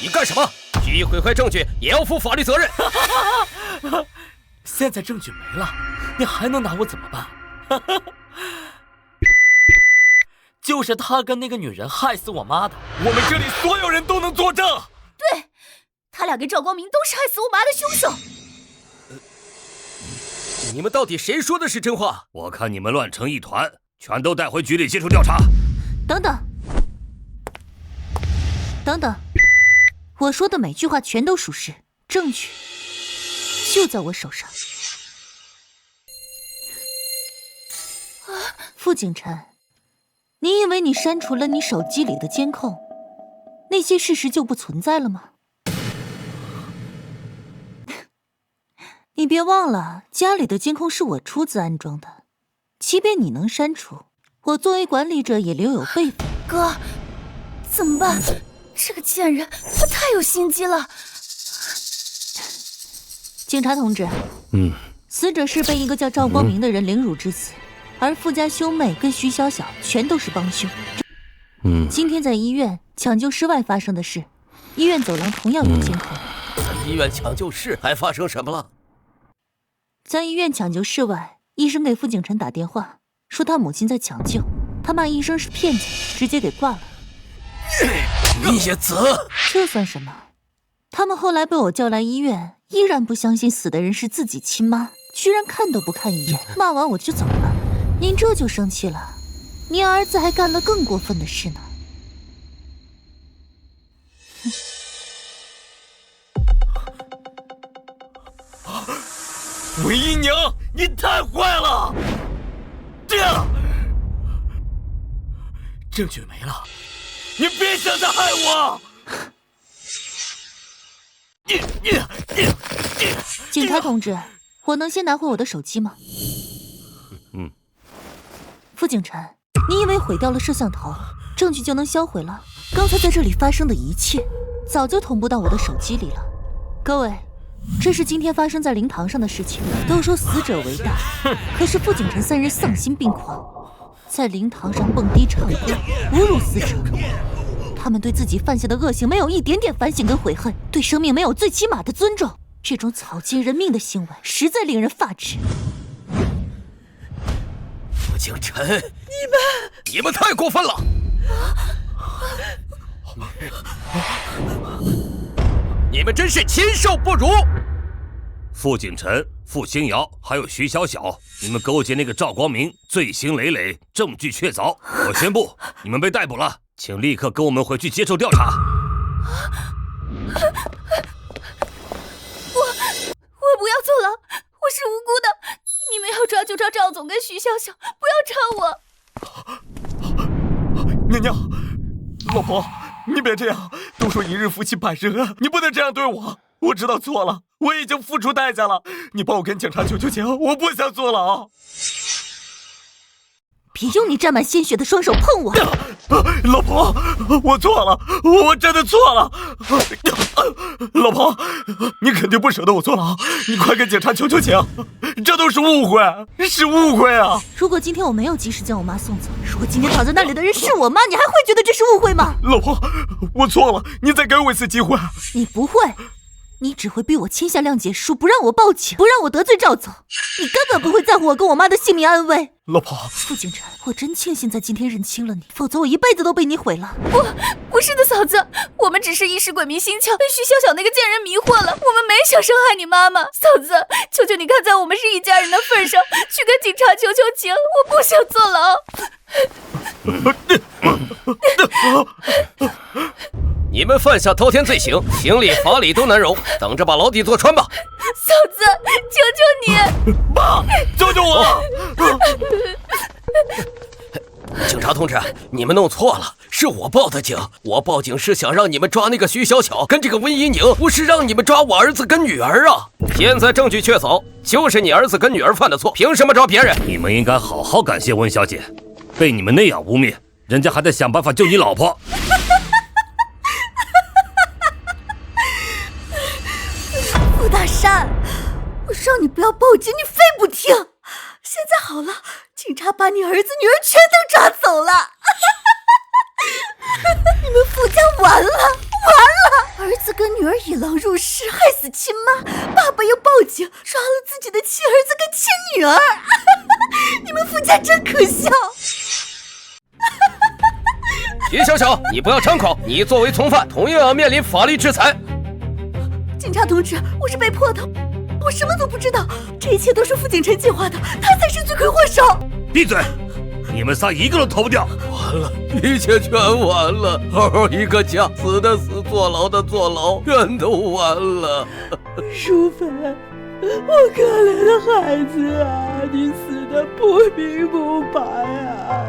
你干什么？蓄意毁坏证据也要负法律责任。现在证据没了，你还能拿我怎么办？就是他跟那个女人害死我妈的，我们这里所有人都能作证。对，他俩跟赵光明都是害死我妈的凶手。你们到底谁说的是真话？我看你们乱成一团，全都带回局里接受调查。等等，等等，我说的每句话全都属实，证据就在我手上。傅景琛，你以为你删除了你手机里的监控，那些事实就不存在了吗？你别忘了，家里的监控是我出资安装的，即便你能删除，我作为管理者也留有备份。哥，怎么办？这个贱人，他太有心机了。警察同志，死者是被一个叫赵光明的人凌辱致死，而傅家兄妹跟徐小小全都是帮凶。今天在医院抢救室外发生的事，医院走廊同样有监控。在医院抢救室还发生什么了？在医院抢救室外，医生给傅景琛打电话，说他母亲在抢救，他骂医生是骗子，直接给挂了。孽子！这算什么？他们后来被我叫来医院，依然不相信死的人是自己亲妈，居然看都不看一眼，骂完我就走了。您这就生气了？您儿子还干了更过分的事呢。文一宁，你太坏了！证据没了，你别想再害我！警察同志，我能先拿回我的手机吗？傅景琛，你以为毁掉了摄像头，证据就能销毁了？刚才在这里发生的一切，早就同步到我的手机里了。各位，这是今天发生在灵堂上的事情。都说死者为大，可是傅景琛三人丧心病狂，在灵堂上蹦迪唱歌，侮辱死者。他们对自己犯下的恶行没有一点点反省跟悔恨，对生命没有最起码的尊重。这种草菅人命的行为，实在令人发指。傅景琛，你们太过分了！你们真是禽兽不如！傅景琛、傅星瑶还有徐小小，你们勾结那个赵光明，罪行累累，证据确凿。我宣布，你们被逮捕了，请立刻跟我们回去接受调查。我不要坐牢，我是无辜的。你们要抓就抓赵总跟徐小小，不要抓我。娘娘，老婆，你别这样。都说一日夫妻百日恩，你不能这样对我。我知道错了，我已经付出代价了。你帮我跟警察求求情，我不想坐牢。别用你沾满鲜血的双手碰我！老婆，我错了，我真的错了。老婆，你肯定不舍得我坐牢，你快跟警察求求情，这都是误会，是误会啊！如果今天我没有及时将我妈送走，如果今天躺在那里的人是我妈，你还会觉得这是误会吗？老婆，我错了，你再给我一次机会。你不会。你只会逼我签下谅解书，不让我报警，不让我得罪赵总。你根本不会在乎我跟我妈的性命安危。老婆，傅景琛，我真庆幸在今天认清了你，否则我一辈子都被你毁了。不是的，嫂子，我们只是一时鬼迷心窍，被徐小小那个贱人迷惑了，我们没想伤害你妈妈。嫂子，求求你看在我们是一家人的份上，去跟警察求求情，我不想坐牢。你们犯下滔天罪行，情理法理都难容，等着把牢底坐穿吧！嫂子，求求你！爸，救救我！警察同志，你们弄错了，是我报的警，我报警是想让你们抓那个徐小巧跟这个温一宁，不是让你们抓我儿子跟女儿啊！现在证据确凿，就是你儿子跟女儿犯的错，凭什么抓别人？你们应该好好感谢温小姐，被你们那样污蔑，人家还在想办法救你老婆。傅大山，我让你不要报警，你非不听。现在好了，警察把你儿子女儿全都抓走了。你们傅家完了，完了！儿子跟女儿引狼入室，害死亲妈，爸爸又报警抓了自己的亲儿子跟亲女儿。你们傅家真可笑。徐小巧，你不要张口，你作为从犯，同样要面临法律制裁。警察同志，我是被迫的，我什么都不知道，这一切都是傅景辰计划的，他才是罪魁祸首。闭嘴！你们仨一个都逃不掉。完了，一切全完了，好好一个家，死的死，坐牢的坐牢，全都完了。淑芬，我可怜的孩子啊，你死的不明不白啊！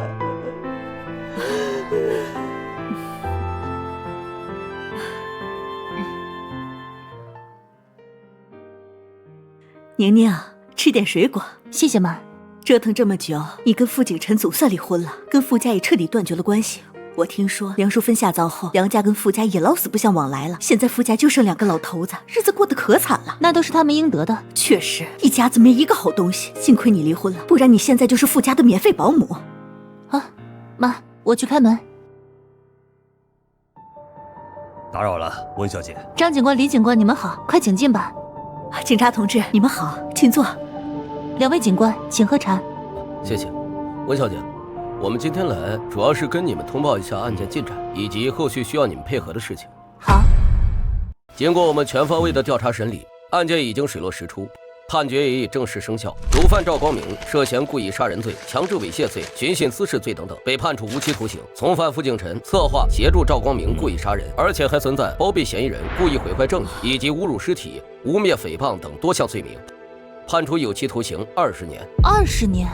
宁宁，吃点水果。谢谢妈。折腾这么久，你跟傅景辰总算离婚了，跟傅家也彻底断绝了关系。我听说梁淑芬下葬后，梁家跟傅家也老死不相往来了。现在傅家就剩2个老头子，日子过得可惨了。那都是他们应得的。确实，一家子没一个好东西。幸亏你离婚了，不然你现在就是傅家的免费保姆。啊，妈，我去开门。打扰了，温小姐。张警官、李警官，你们好，快请进吧。警察同志，你们好，请坐。2位警官，请喝茶。谢谢，温小姐，我们今天来主要是跟你们通报一下案件进展，以及后续需要你们配合的事情。好。经过我们全方位的调查审理，案件已经水落石出，判决也已正式生效。主犯赵光明涉嫌故意杀人罪、强制猥亵罪、寻衅滋事罪等等，被判处无期徒刑。从犯傅景辰策划协助赵光明故意杀人，而且还存在包庇嫌疑人、故意毁坏证据以及侮辱尸体、污蔑诽谤等多项罪名，判处有期徒刑20年。20年？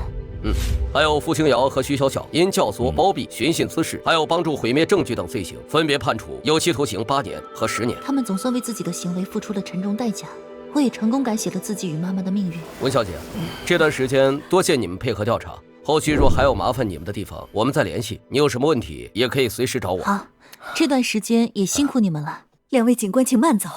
还有傅清瑶和徐小巧因教唆、包庇、寻衅滋事，还有帮助毁灭证据等罪行，分别判处有期徒刑8年和10年。他们总算为自己的行为付出了沉重代价，我也成功改写了自己与妈妈的命运。温小姐，这段时间多谢你们配合调查，后续若还有麻烦你们的地方，我们再联系。你有什么问题也可以随时找我。好，这段时间也辛苦你们了。2位警官请慢走。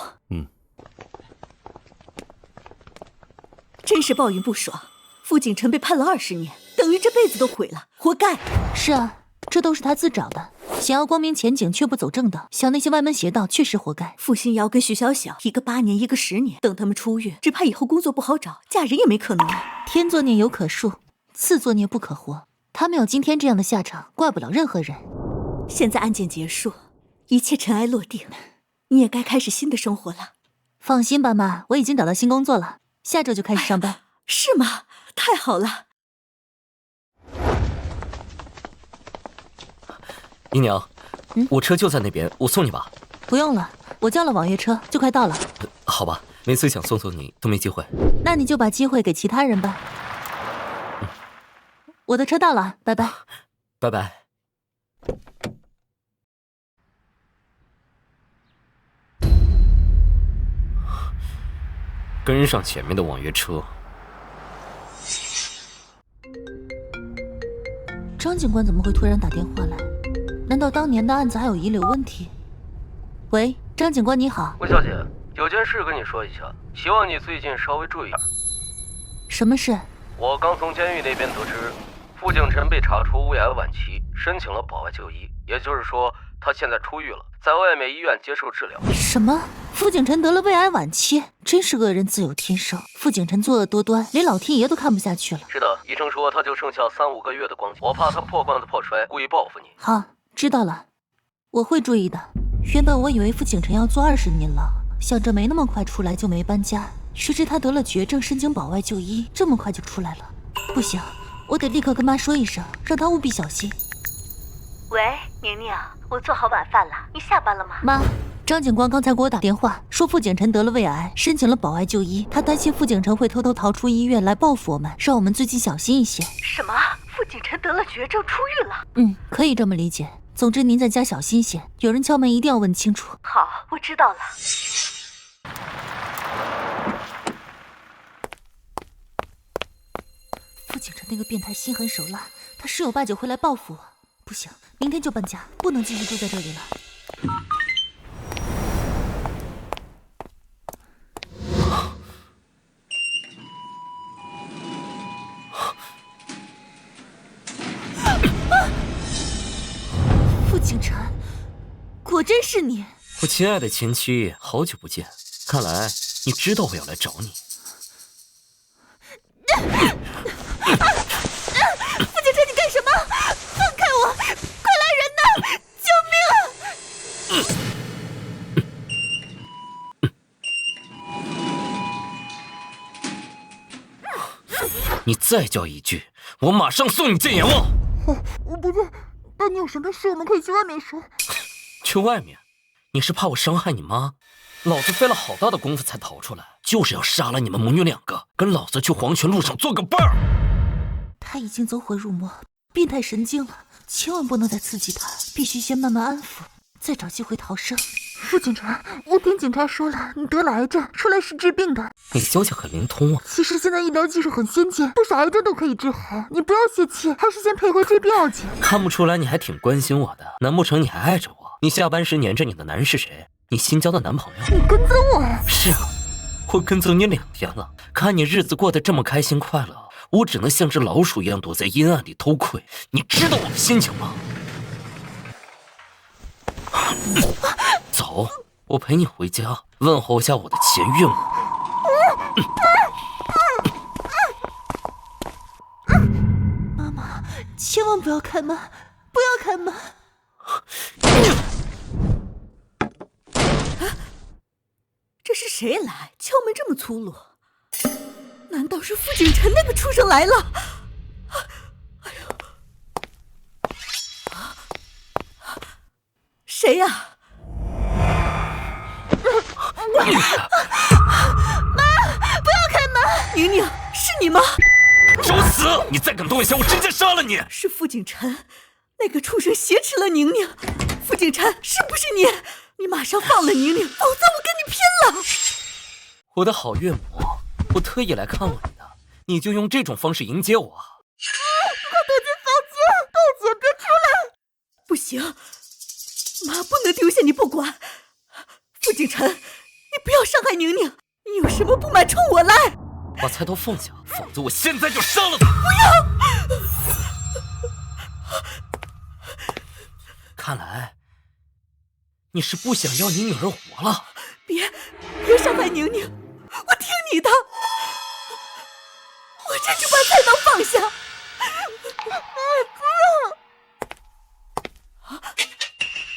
真是抱怨不爽，傅景辰被判了20年，等于这辈子都毁了，活该。是啊，这都是他自找的，想要光明前景却不走正道，想那些歪门邪道，确实活该。傅新瑶跟徐小小，一个8年，一个10年，等他们出狱，只怕以后工作不好找，嫁人也没可能了。天作孽犹可恕，自作孽不可活。他们有今天这样的下场，怪不了任何人。现在案件结束，一切尘埃落定，你也该开始新的生活了。放心吧，妈，我已经找到新工作了，下周就开始上班。是吗？太好了。姨娘，我车就在那边，我送你吧。不用了，我叫了网约车，就快到了。好吧，每次想送你都没机会。那你就把机会给其他人吧。我的车到了，拜拜。拜拜。跟上前面的网约车。张警官怎么会突然打电话来？难道当年的案子还有遗留问题？喂，张警官你好。温小姐，有件事跟你说一下，希望你最近稍微注意点。什么事？我刚从监狱那边得知，傅景辰被查出胃癌晚期，申请了保外就医，也就是说他现在出狱了，在外面医院接受治疗。什么？傅景辰得了胃癌晚期？真是恶人自有天生。傅景辰作恶多端，连老天爷都看不下去了。是的，医生说他就剩下3-5个月的光景，我怕他破罐子破摔，故意报复你。好，知道了，我会注意的。原本我以为傅景辰要坐20年牢，想着没那么快出来就没搬家，谁知他得了绝症，申请保外就医，这么快就出来了。不行，我得立刻跟妈说一声，让她务必小心。喂，宁宁，我做好晚饭了，你下班了吗？妈，张警官刚才给我打电话，说傅景辰得了胃癌，申请了保外就医，他担心傅景辰会偷偷逃出医院来报复我们，让我们最近小心一些。什么？傅景辰得了绝症出狱了？可以这么理解。总之您在家小心些，有人敲门一定要问清楚。好，我知道了。傅景琛那个变态心狠手辣，他十有八九会来报复我。不行，明天就搬家，不能继续住在这里了。傅景琛，果真是你！我亲爱的前妻，好久不见，看来你知道我要来找你。傅景琛，你干什么？放开我！快来人呐！救命啊！你再叫一句，我马上送你见阎王！我不对，但你有什么事我们可以去外面说。去外面？你是怕我伤害你妈？老子费了好大的功夫才逃出来，就是要杀了你们母女两个，跟老子去黄泉路上做个伴儿。他已经走火入魔，变态神经了，千万不能再刺激他，必须先慢慢安抚，再找机会逃生。傅警察，我听警察说了，你得了癌症，出来是治病的。你消息很灵通啊。其实现在医疗技术很先进，不少癌症都可以治好，你不要泄气，还是先配合治病要紧。看不出来你还挺关心我的，难不成你还爱着我？你下班时黏着你的男人是谁？你新交的男朋友？你跟踪我？是啊，我跟踪你2天了，看你日子过得这么开心快乐，我只能像只老鼠一样躲在阴暗里偷窥。你知道我的心情吗？走，我陪你回家，问候一下我的前岳母。妈妈，千万不要开门，不要开门！这是谁来？敲门这么粗鲁？难道是傅景琛那个畜生来了？哎呦！谁呀？妈，不要开门！宁宁，是你吗？找死！你再敢动一下，我直接杀了你！是傅景琛，那个畜生挟持了宁宁。傅景琛，是不是你？你马上放了宁宁，否则我跟你拼了！我的好岳母，我特意来看望你的，你就用这种方式迎接我？快躲进房间，大姐别出来！不行，妈不能丢下你不管。傅景琛，你不要伤害宁宁，你有什么不满冲我来！把菜刀放下，否则我现在就杀了他！不要！看来你是不想要你女儿活了。别伤害宁宁，我听你的。我这就把菜刀放下。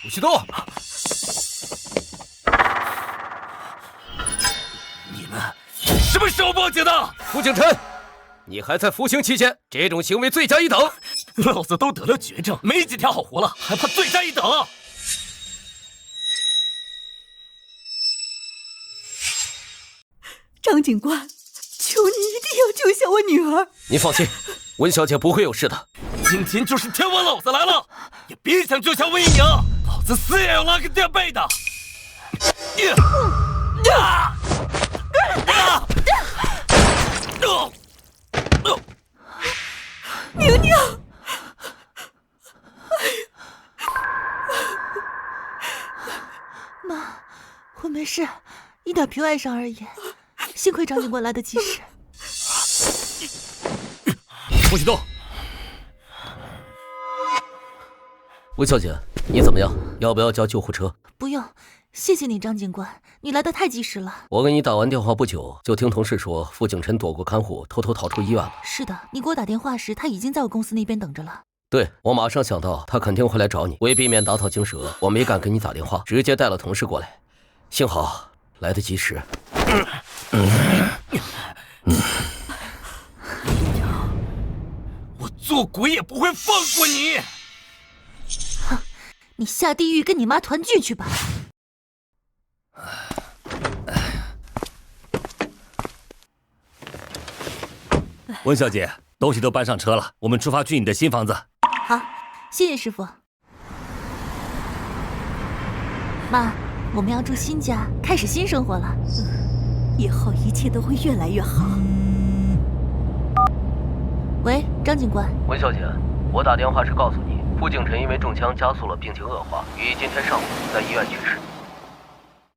武西多，你们什么时候报警的？傅景琛，你还在服刑期间，这种行为罪加一等。老子都得了绝症，没几天好活了，还怕罪加一等？张警官，求你一定要救下我女儿。您放心，温小姐不会有事的。今天就是天王老子来了，也别想救下魏宁，老子死也要拉个垫背的。宁宁，妈，我没事，一点皮外伤而已。幸亏张警官来得及时。不许动！温小姐，你怎么样？要不要叫救护车？不用，谢谢你，张警官，你来得太及时了。我给你打完电话不久，就听同事说傅景琛躲过看护，偷偷逃出医院了。是的，你给我打电话时，他已经在我公司那边等着了。对，我马上想到他肯定会来找你，为避免打草惊蛇，我没敢给你打电话，直接带了同事过来。幸好来得及时。我做鬼也不会放过你！哼，你下地狱跟你妈团聚去吧。温小姐，东西都搬上车了，我们出发去你的新房子。好，谢谢师傅。妈，我们要住新家，开始新生活了。以后一切都会越来越好。喂，张警官。文小姐，我打电话是告诉你，傅敬晨因为中枪加速了病情恶化，于今天上午在医院去世。